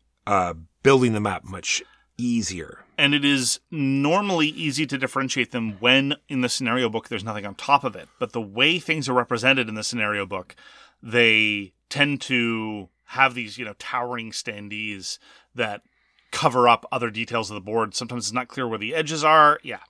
building the map much easier. And it is normally easy to differentiate them when in the scenario book there's nothing on top of it. But the way things are represented in the scenario book, they tend to have these, towering standees that cover up other details of the board. Sometimes it's not clear where the edges are. Yeah.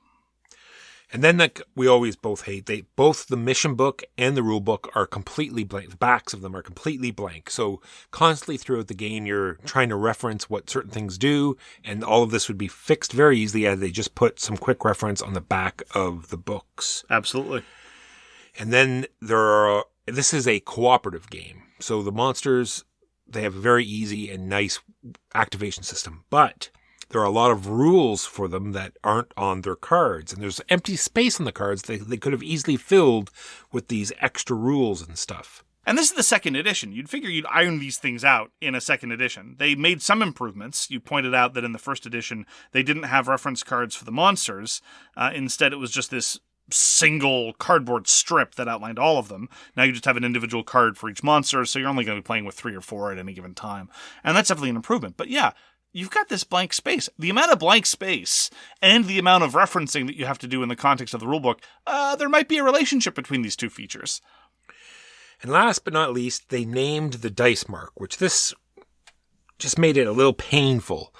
And then we always both hate, both the mission book and the rule book are completely blank. The backs of them are completely blank. So constantly throughout the game, you're trying to reference what certain things do. And all of this would be fixed very easily as they just put some quick reference on the back of the books. Absolutely. And then this is a cooperative game. So the monsters, they have a very easy and nice activation system. But there are a lot of rules for them that aren't on their cards. And there's empty space on the cards they could have easily filled with these extra rules and stuff. And this is the second edition. You'd figure you'd iron these things out in a second edition. They made some improvements. You pointed out that in the first edition, they didn't have reference cards for the monsters. Instead, it was just this single cardboard strip that outlined all of them. Now you just have an individual card for each monster, so you're only going to be playing with 3 or 4 at any given time. And that's definitely an improvement. But yeah, you've got this blank space. The amount of blank space and the amount of referencing that you have to do in the context of the rulebook, there might be a relationship between these two features. And last but not least, they named the dice mark, which this just made it a little painful.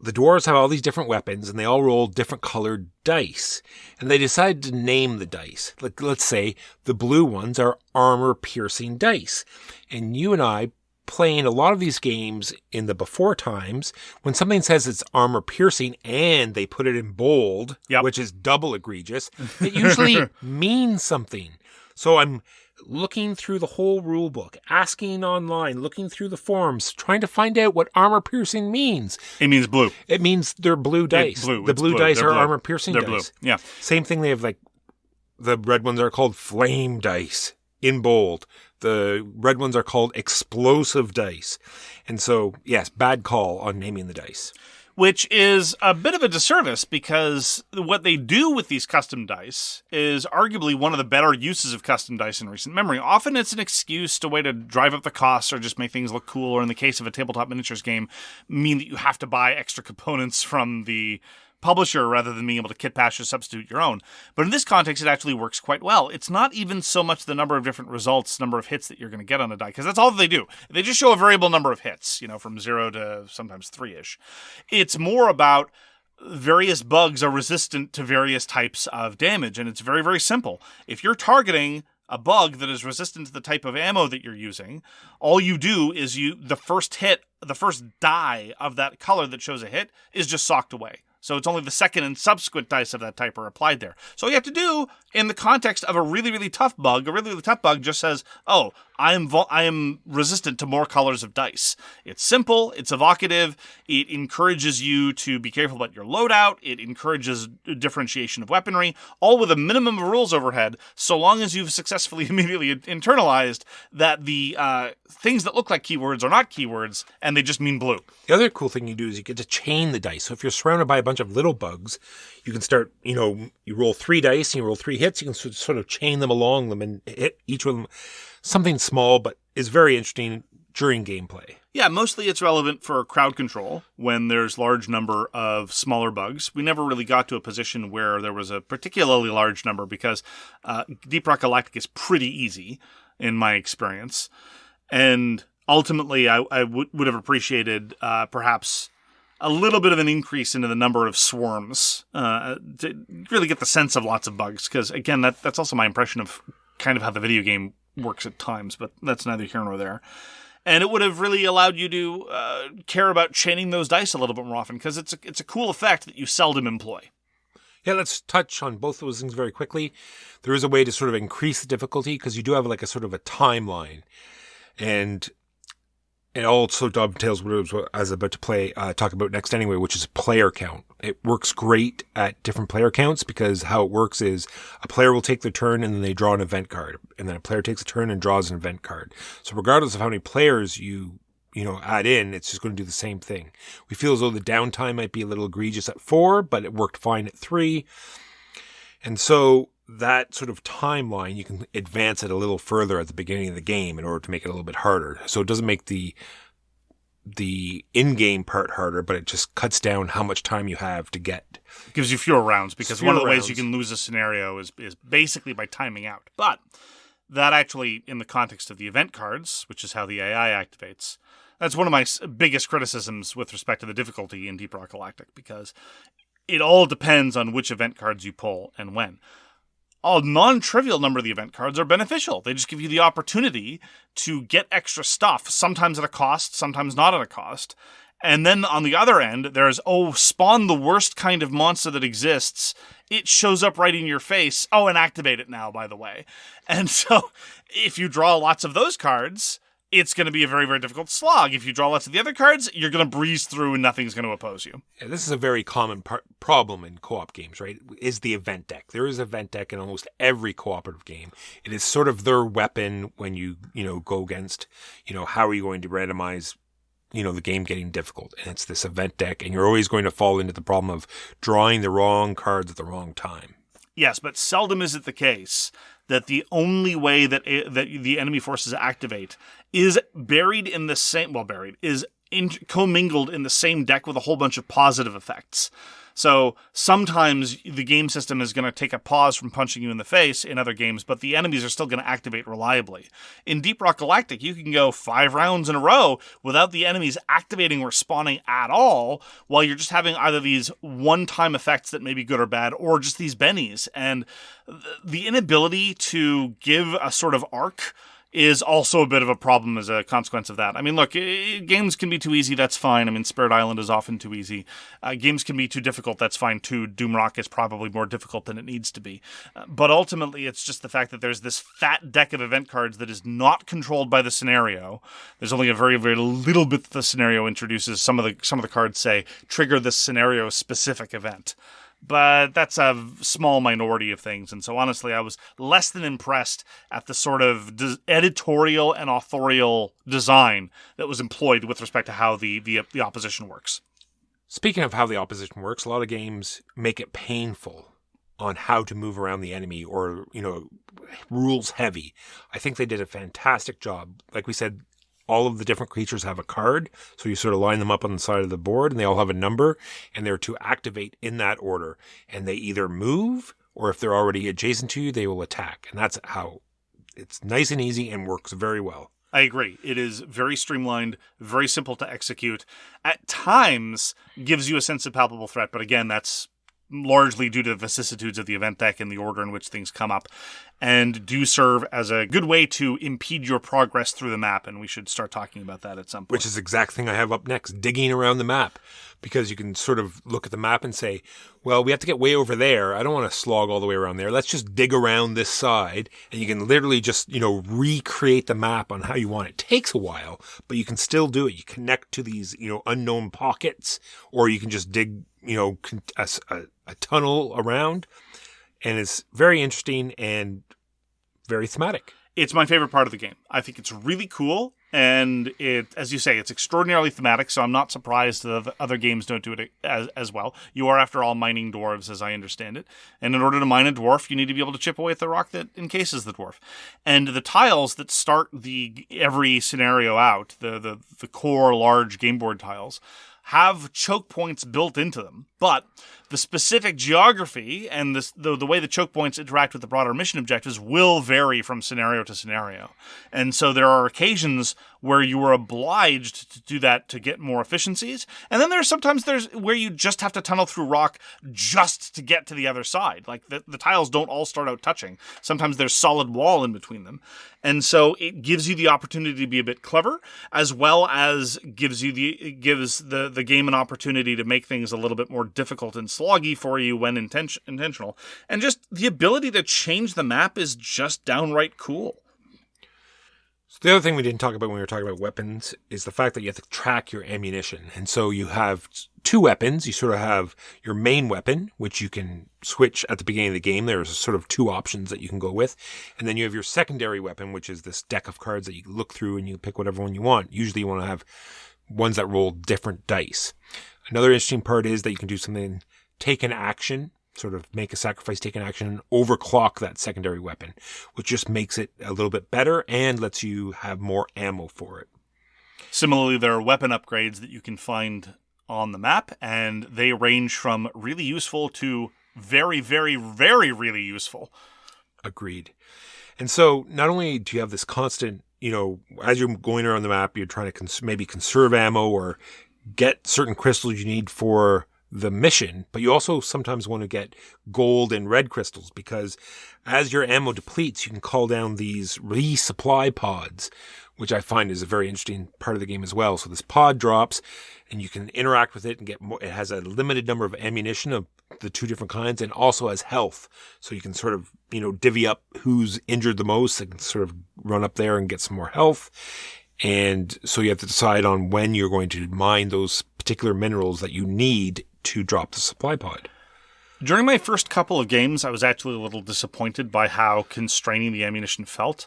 The dwarves have all these different weapons, and they all roll different colored dice. And they decided to name the dice. Like, let's say the blue ones are armor-piercing dice. And you and I, playing a lot of these games in the before times, when something says it's armor-piercing and they put it in bold, which is double egregious, it usually means something. So I'm looking through the whole rule book, asking online, looking through the forums, trying to find out what armor-piercing means. It means blue. It means they're blue dice. The blue dice are armor-piercing dice. They're blue, yeah. Same thing, they have the red ones are called flame dice in bold. The red ones are called explosive dice. And so, yes, bad call on naming the dice. Which is a bit of a disservice because what they do with these custom dice is arguably one of the better uses of custom dice in recent memory. Often it's an excuse, a way to drive up the costs or just make things look cool, or in the case of a tabletop miniatures game, mean that you have to buy extra components from the publisher rather than being able to kit patch or substitute your own. But in this context, it actually works quite well. It's not even so much the number of different results, number of hits that you're going to get on a die, because that's all that they do. They just show a variable number of hits, from 0 to sometimes 3-ish. It's more about various bugs are resistant to various types of damage, and it's very, very simple. If you're targeting a bug that is resistant to the type of ammo that you're using, all you do is the first die of that color that shows a hit is just socked away. So it's only the second and subsequent dice of that type are applied there. So all you have to do in the context of a really, really tough bug, just says, oh, I am resistant to more colors of dice. It's simple, it's evocative, it encourages you to be careful about your loadout, it encourages differentiation of weaponry, all with a minimum of rules overhead, so long as you've successfully immediately internalized that the things that look like keywords are not keywords, and they just mean blue. The other cool thing you do is you get to chain the dice. So if you're surrounded by a bunch of little bugs, you can start, you roll 3 dice and you roll 3 hits, you can sort of chain them along them and hit each of them. Something small, but is very interesting during gameplay. Yeah, mostly it's relevant for crowd control when there's large number of smaller bugs. We never really got to a position where there was a particularly large number because Deep Rock Galactic is pretty easy in my experience. And ultimately, I would have appreciated perhaps a little bit of an increase into the number of swarms to really get the sense of lots of bugs. Because again, that's also my impression of kind of how the video game works at times, but that's neither here nor there. And it would have really allowed you to care about chaining those dice a little bit more often, because it's a cool effect that you seldom employ. Yeah, let's touch on both those things very quickly. There is a way to sort of increase the difficulty, because you do have like a sort of a timeline. And it also dovetails what I was about to talk about next anyway, which is player count. It works great at different player counts, because how it works is a player will take their turn and then they draw an event card. And then a player takes a turn and draws an event card. So regardless of how many players you add in, it's just going to do the same thing. We feel as though the downtime might be a little egregious at 4, but it worked fine at 3. And so that sort of timeline, you can advance it a little further at the beginning of the game in order to make it a little bit harder. So it doesn't make the in-game part harder, but it just cuts down how much time you have to get. Gives you fewer rounds, because one of the ways you can lose a scenario is basically by timing out. But that actually, in the context of the event cards, which is how the AI activates, that's one of my biggest criticisms with respect to the difficulty in Deep Rock Galactic, because it all depends on which event cards you pull and when. A non-trivial number of the event cards are beneficial. They just give you the opportunity to get extra stuff, sometimes at a cost, sometimes not at a cost. And then on the other end, there's, spawn the worst kind of monster that exists. It shows up right in your face. Oh, and activate it now, by the way. And so if you draw lots of those cards, it's going to be a very, very difficult slog. If you draw lots of the other cards, you're going to breeze through and nothing's going to oppose you. Yeah, this is a very common problem in co-op games, right? Is the event deck. There is an event deck in almost every cooperative game. It is sort of their weapon when you go against, how are you going to randomize, the game getting difficult. And it's this event deck, and you're always going to fall into the problem of drawing the wrong cards at the wrong time. Yes, but seldom is it the case that the only way that the enemy forces activate is commingled in the same deck with a whole bunch of positive effects. So sometimes the game system is going to take a pause from punching you in the face in other games, but the enemies are still going to activate reliably. In Deep Rock Galactic, you can go 5 rounds in a row without the enemies activating or spawning at all, while you're just having either these one-time effects that may be good or bad, or just these bennies. And the inability to give a sort of arc is also a bit of a problem as a consequence of that. I mean, look, games can be too easy, that's fine. I mean, Spirit Island is often too easy. Games can be too difficult, that's fine too. Doomrock is probably more difficult than it needs to be. But ultimately, it's just the fact that there's this fat deck of event cards that is not controlled by the scenario. There's only a very, very little bit that the scenario introduces. Some of the cards say, trigger this scenario-specific event. But that's a small minority of things. And so honestly, I was less than impressed at the sort of editorial and authorial design that was employed with respect to how the opposition works. Speaking of how the opposition works, a lot of games make it painful on how to move around the enemy, or, rules heavy. I think they did a fantastic job. Like we said, all of the different creatures have a card, so you sort of line them up on the side of the board, and they all have a number, and they're to activate in that order. And they either move, or if they're already adjacent to you, they will attack. And that's how it's nice and easy and works very well. I agree. It is very streamlined, very simple to execute. At times, gives you a sense of palpable threat, but again, that's largely due to the vicissitudes of the event deck and the order in which things come up, and do serve as a good way to impede your progress through the map, and we should start talking about that at some point. Which is the exact thing I have up next, digging around the map, because you can sort of look at the map and say, well, we have to get way over there. I don't want to slog all the way around there. Let's just dig around this side, and you can literally just, recreate the map on how you want it. It takes a while, but you can still do it. You connect to these, unknown pockets, or you can just dig, a tunnel around, and it's very interesting and very thematic. It's my favorite part of the game. I think it's really cool, and it, as you say, it's extraordinarily thematic, so I'm not surprised that the other games don't do it as well. You are, after all, mining dwarves, as I understand it, and in order to mine a dwarf, you need to be able to chip away at the rock that encases the dwarf. And the tiles that start every scenario out, the core large game board tiles, have choke points built into them, but the specific geography and the way the choke points interact with the broader mission objectives will vary from scenario to scenario. And so there are occasions where you are obliged to do that to get more efficiencies. And then there's where you just have to tunnel through rock just to get to the other side. Like the tiles don't all start out touching. Sometimes there's solid wall in between them. And so it gives you the opportunity to be a bit clever, as well as gives the game an opportunity to make things a little bit more difficult and sloggy for you when intentional. And just the ability to change the map is just downright cool. So the other thing we didn't talk about when we were talking about weapons is the fact that you have to track your ammunition. And so you have two weapons. You sort of have your main weapon, which you can switch at the beginning of the game. There's sort of two options that you can go with. And then you have your secondary weapon, which is this deck of cards that you look through and you pick whatever one you want. Usually you want to have ones that roll different dice. Another interesting part is that you can do something, take an action, sort of make a sacrifice, take an action, and overclock that secondary weapon, which just makes it a little bit better and lets you have more ammo for it. Similarly, there are weapon upgrades that you can find on the map, and they range from really useful to very, very, very, really useful. Agreed. And so not only do you have this constant, as you're going around the map, you're trying to maybe conserve ammo or get certain crystals you need for the mission, but you also sometimes want to get gold and red crystals because as your ammo depletes, you can call down these resupply pods, which I find is a very interesting part of the game as well. So this pod drops and you can interact with it and get more. It has a limited number of ammunition of the two different kinds and also has health. So you can sort of, divvy up who's injured the most and sort of run up there and get some more health. And so you have to decide on when you're going to mine those particular minerals that you need to drop the supply pod. During my first couple of games, I was actually a little disappointed by how constraining the ammunition felt.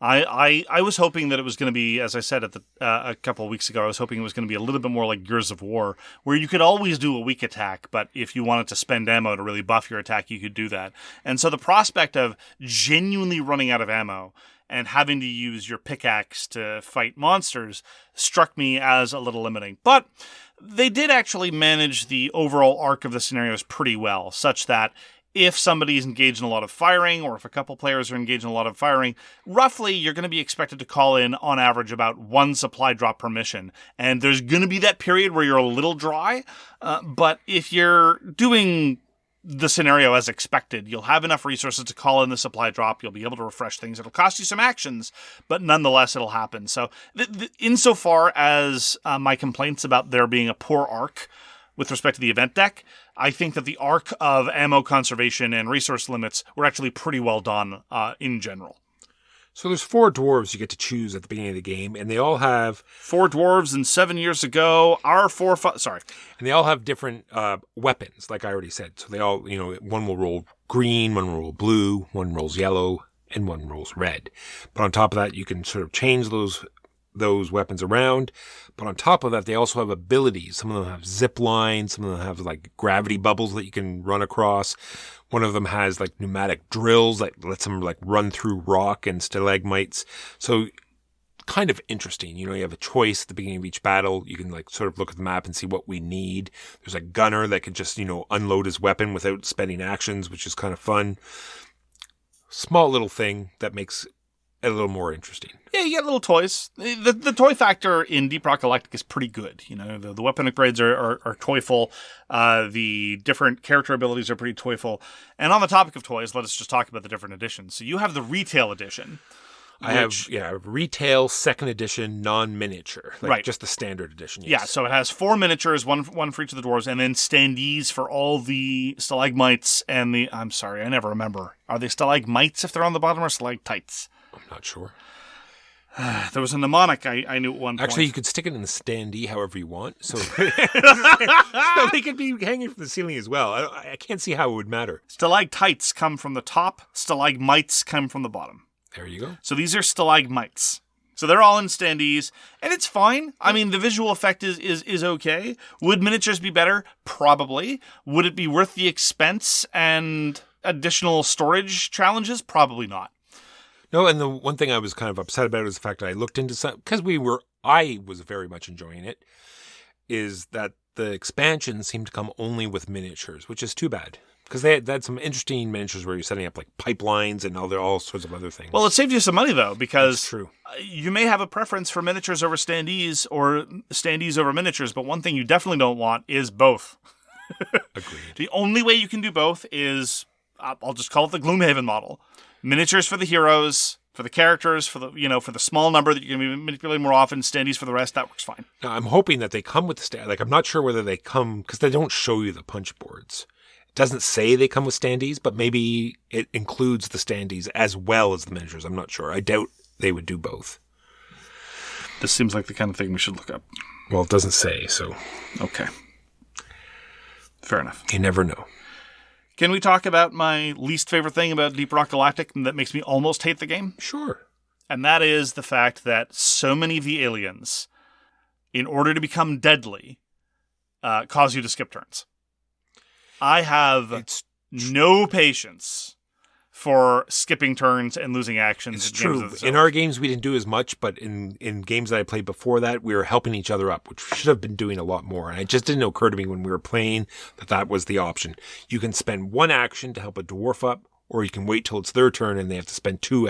I was hoping that it was going to be, as I said a couple of weeks ago, I was hoping it was going to be a little bit more like Gears of War, where you could always do a weak attack, but if you wanted to spend ammo to really buff your attack, you could do that. And so the prospect of genuinely running out of ammo and having to use your pickaxe to fight monsters struck me as a little limiting. But they did actually manage the overall arc of the scenarios pretty well, such that if somebody is engaged in a lot of firing, or if a couple players are engaged in a lot of firing, roughly you're going to be expected to call in, on average, about one supply drop per mission. And there's going to be that period where you're a little dry, but if you're doing the scenario as expected, you'll have enough resources to call in the supply drop, you'll be able to refresh things, it'll cost you some actions, but nonetheless it'll happen. So insofar as my complaints about there being a poor arc with respect to the event deck, I think that the arc of ammo conservation and resource limits were actually pretty well done in general. So there's 4 dwarves you get to choose at the beginning of the game, and they all have 4 dwarves, and 7 years ago, and they all have different weapons, like I already said. So they all, one will roll green, one will roll blue, one rolls yellow, and one rolls red. But on top of that, you can sort of change those weapons around. But on top of that, they also have abilities. Some of them have zip lines, some of them have like gravity bubbles that you can run across. One of them has like pneumatic drills that lets them like run through rock and stalagmites. So kind of interesting. You have a choice at the beginning of each battle. You can like sort of look at the map and see what we need. There's a gunner that can just, unload his weapon without spending actions, which is kind of fun. Small little thing that makes a little more interesting. Yeah, you get little toys. The toy factor in Deep Rock Galactic is pretty good. The weapon upgrades are toyful. The different character abilities are pretty toyful. And on the topic of toys, let us just talk about the different editions. So you have the retail edition. I have retail second edition non-miniature, right? Just the standard edition. Yes. Yeah, so it has 4 miniatures, one for each of the dwarves, and then standees for all the stalagmites and the. I'm sorry, I never remember. Are they stalagmites if they're on the bottom or stalactites? I'm not sure. There was a mnemonic I knew at one point. Actually, you could stick it in the standee however you want. So, so they could be hanging from the ceiling as well. I can't see how it would matter. Stalactites come from the top. Stalagmites come from the bottom. There you go. So these are stalagmites. So they're all in standees, and it's fine. I mean, the visual effect is okay. Would miniatures be better? Probably. Would it be worth the expense and additional storage challenges? Probably not. No, and the one thing I was kind of upset about is the fact that I looked into some, because I was very much enjoying it, is that the expansions seem to come only with miniatures, which is too bad. Because they had some interesting miniatures where you're setting up like pipelines and all sorts of other things. Well, it saved you some money though, because that's true. You may have a preference for miniatures over standees or standees over miniatures, but one thing you definitely don't want is both. Agreed. The only way you can do both is, I'll just call it the Gloomhaven model. Miniatures for the heroes, for the characters, for the for the small number that you're going to be manipulating more often, standees for the rest. That works fine. Now, I'm hoping that they come with the stand. Like, I'm not sure whether they come, because they don't show you the punch boards. It doesn't say they come with standees, but maybe it includes the standees as well as the miniatures. I'm not sure. I doubt they would do both. This seems like the kind of thing we should look up. Well, it doesn't say, so... Okay. Fair enough. You never know. Can we talk about my least favorite thing about Deep Rock Galactic that makes me almost hate the game? Sure. And that is the fact that so many of the aliens, in order to become deadly, cause you to skip turns. I have no patience for skipping turns and losing actions. It's true. In our games, we didn't do as much, but in games that I played before that, we were helping each other up, which we should have been doing a lot more. And it just didn't occur to me when we were playing that was the option. You can spend one action to help a dwarf up, or you can wait till it's their turn and they have to spend two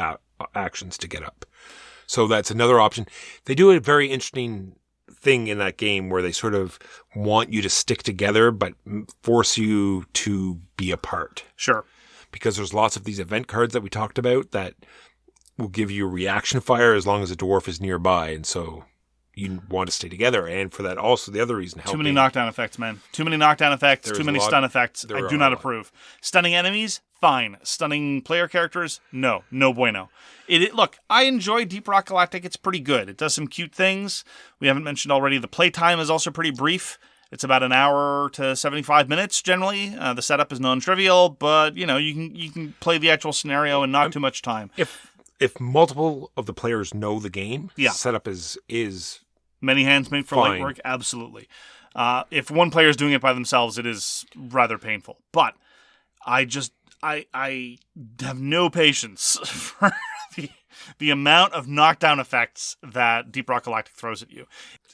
actions to get up. So that's another option. They do a very interesting thing in that game where they sort of want you to stick together, but force you to be apart. Sure. Because there's lots of these event cards that we talked about that will give you a reaction fire as long as a dwarf is nearby. And so you want to stay together. And for that, also the other reason, helping. Too many knockdown effects, man. Too many knockdown effects, too many stun effects. I do not approve. Stunning enemies, fine. Stunning player characters, no bueno. Look, I enjoy Deep Rock Galactic. It's pretty good. It does some cute things. We haven't mentioned already. The playtime is also pretty brief. It's about an hour to 75 minutes generally. The setup is non-trivial, but you can play the actual scenario in not too much time. If multiple of the players know the game, setup is many hands make for light work. Absolutely. If one player is doing it by themselves, it is rather painful. But I have no patience for the amount of knockdown effects that Deep Rock Galactic throws at you.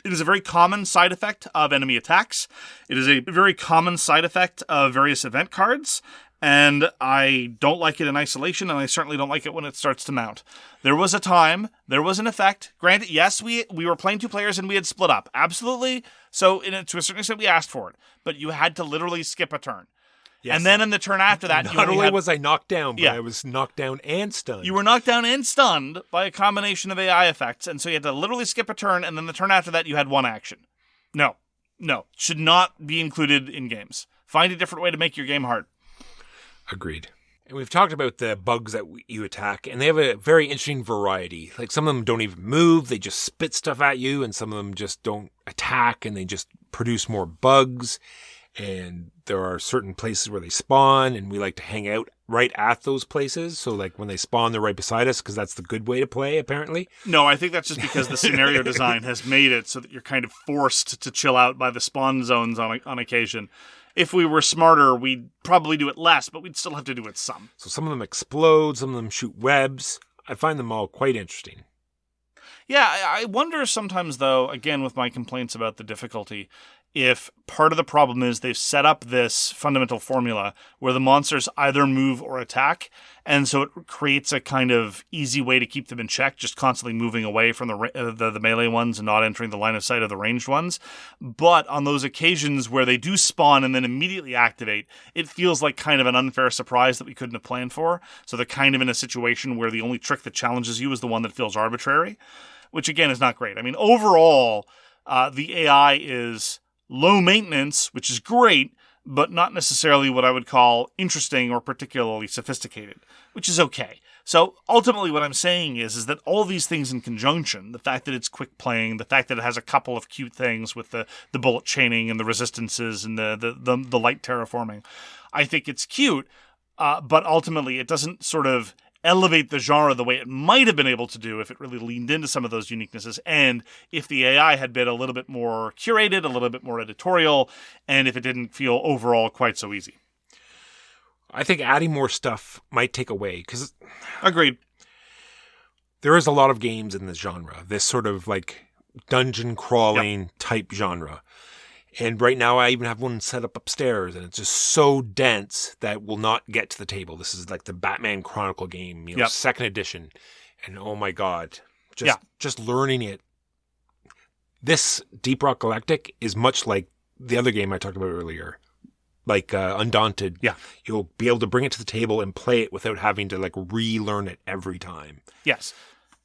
It is a very common side effect of enemy attacks. It is a very common side effect of various event cards, and I don't like it in isolation, and I certainly don't like it when it starts to mount. There was a time, there was an effect. Granted, yes, we were playing two players and we had split up. Absolutely. So to a certain extent, we asked for it. But you had to literally skip a turn. Yes, and then in the turn after that, not only was I knocked down, but I was knocked down and stunned. You were knocked down and stunned by a combination of AI effects, and so you had to literally skip a turn, and then the turn after that, you had one action. No. Should not be included in games. Find a different way to make your game hard. Agreed. And we've talked about the bugs that you attack, and they have a very interesting variety. Like some of them don't even move, they just spit stuff at you, and some of them just don't attack, and they just produce more bugs. And there are certain places where they spawn, and we like to hang out right at those places. So, like, when they spawn, they're right beside us, because that's the good way to play, apparently. No, I think that's just because the scenario design has made it so that you're kind of forced to chill out by the spawn zones on occasion. If we were smarter, we'd probably do it less, but we'd still have to do it some. So some of them explode, some of them shoot webs. I find them all quite interesting. Yeah, I wonder sometimes, though, again, with my complaints about the difficulty, if part of the problem is they've set up this fundamental formula where the monsters either move or attack, and so it creates a kind of easy way to keep them in check, just constantly moving away from the melee ones and not entering the line of sight of the ranged ones. But on those occasions where they do spawn and then immediately activate, it feels like kind of an unfair surprise that we couldn't have planned for. So they're kind of in a situation where the only trick that challenges you is the one that feels arbitrary, which again is not great. I mean, overall, the AI is low maintenance, which is great, but not necessarily what I would call interesting or particularly sophisticated, which is okay. So ultimately what I'm saying is that all these things in conjunction, the fact that it's quick playing, the fact that it has a couple of cute things with the bullet chaining and the resistances and the light terraforming, I think it's cute, but ultimately it doesn't sort of elevate the genre the way it might have been able to do if it really leaned into some of those uniquenesses, and if the AI had been a little bit more curated, a little bit more editorial, and if it didn't feel overall quite so easy. I think adding more stuff might take away, because... Agreed. There is a lot of games in this genre, this sort of like dungeon crawling type genre. And right now I even have one set up upstairs, and it's just so dense that will not get to the table. This is like the Batman Chronicle game, second edition. And oh my God, just learning it. This Deep Rock Galactic is much like the other game I talked about earlier, like Undaunted. Yeah. You'll be able to bring it to the table and play it without having to like relearn it every time.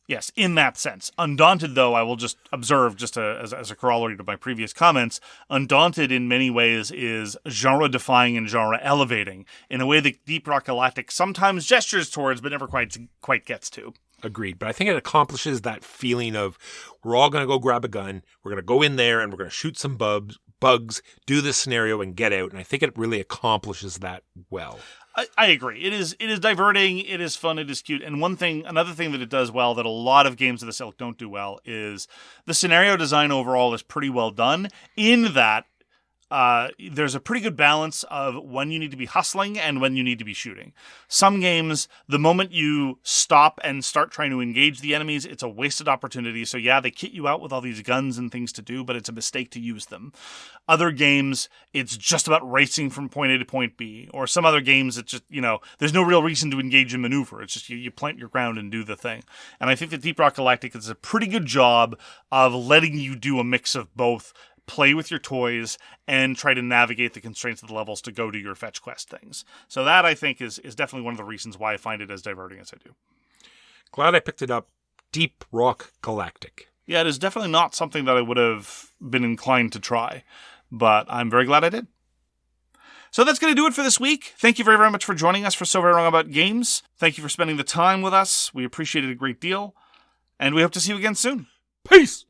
Yes, in that sense. Undaunted, though, I will just observe, just as a corollary to my previous comments, Undaunted in many ways is genre-defying and genre-elevating in a way that Deep Rock Galactic sometimes gestures towards but never quite gets to. Agreed. But I think it accomplishes that feeling of we're all going to go grab a gun, we're going to go in there, and we're going to shoot some bugs, do this scenario, and get out. And I think it really accomplishes that well. I agree. It is diverting, it is fun, it is cute. And another thing that it does well that a lot of games of this ilk don't do well is the scenario design overall is pretty well done in that there's a pretty good balance of when you need to be hustling and when you need to be shooting. Some games, the moment you stop and start trying to engage the enemies, it's a wasted opportunity. So yeah, they kit you out with all these guns and things to do, but it's a mistake to use them. Other games, it's just about racing from point A to point B. Or some other games, it's just, there's no real reason to engage in maneuver. It's just you plant your ground and do the thing. And I think that Deep Rock Galactic does a pretty good job of letting you do a mix of both, play with your toys, and try to navigate the constraints of the levels to go do your fetch quest things. So that, I think, is definitely one of the reasons why I find it as diverting as I do. Glad I picked it up. Deep Rock Galactic. Yeah, it is definitely not something that I would have been inclined to try, but I'm very glad I did. So that's going to do it for this week. Thank you very, very much for joining us for So Very Wrong About Games. Thank you for spending the time with us. We appreciate it a great deal, and we hope to see you again soon. Peace!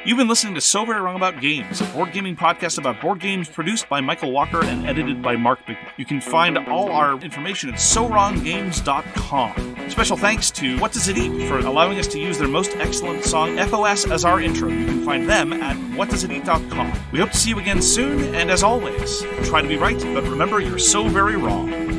You've been listening to So Very Wrong About Games, a board gaming podcast about board games produced by Michael Walker and edited by Mark Bigman. You can find all our information at SoWrongGames.com. Special thanks to What Does It Eat for allowing us to use their most excellent song, FOS, as our intro. You can find them at WhatDoesItEat.com. We hope to see you again soon, and as always, try to be right, but remember, you're so very wrong.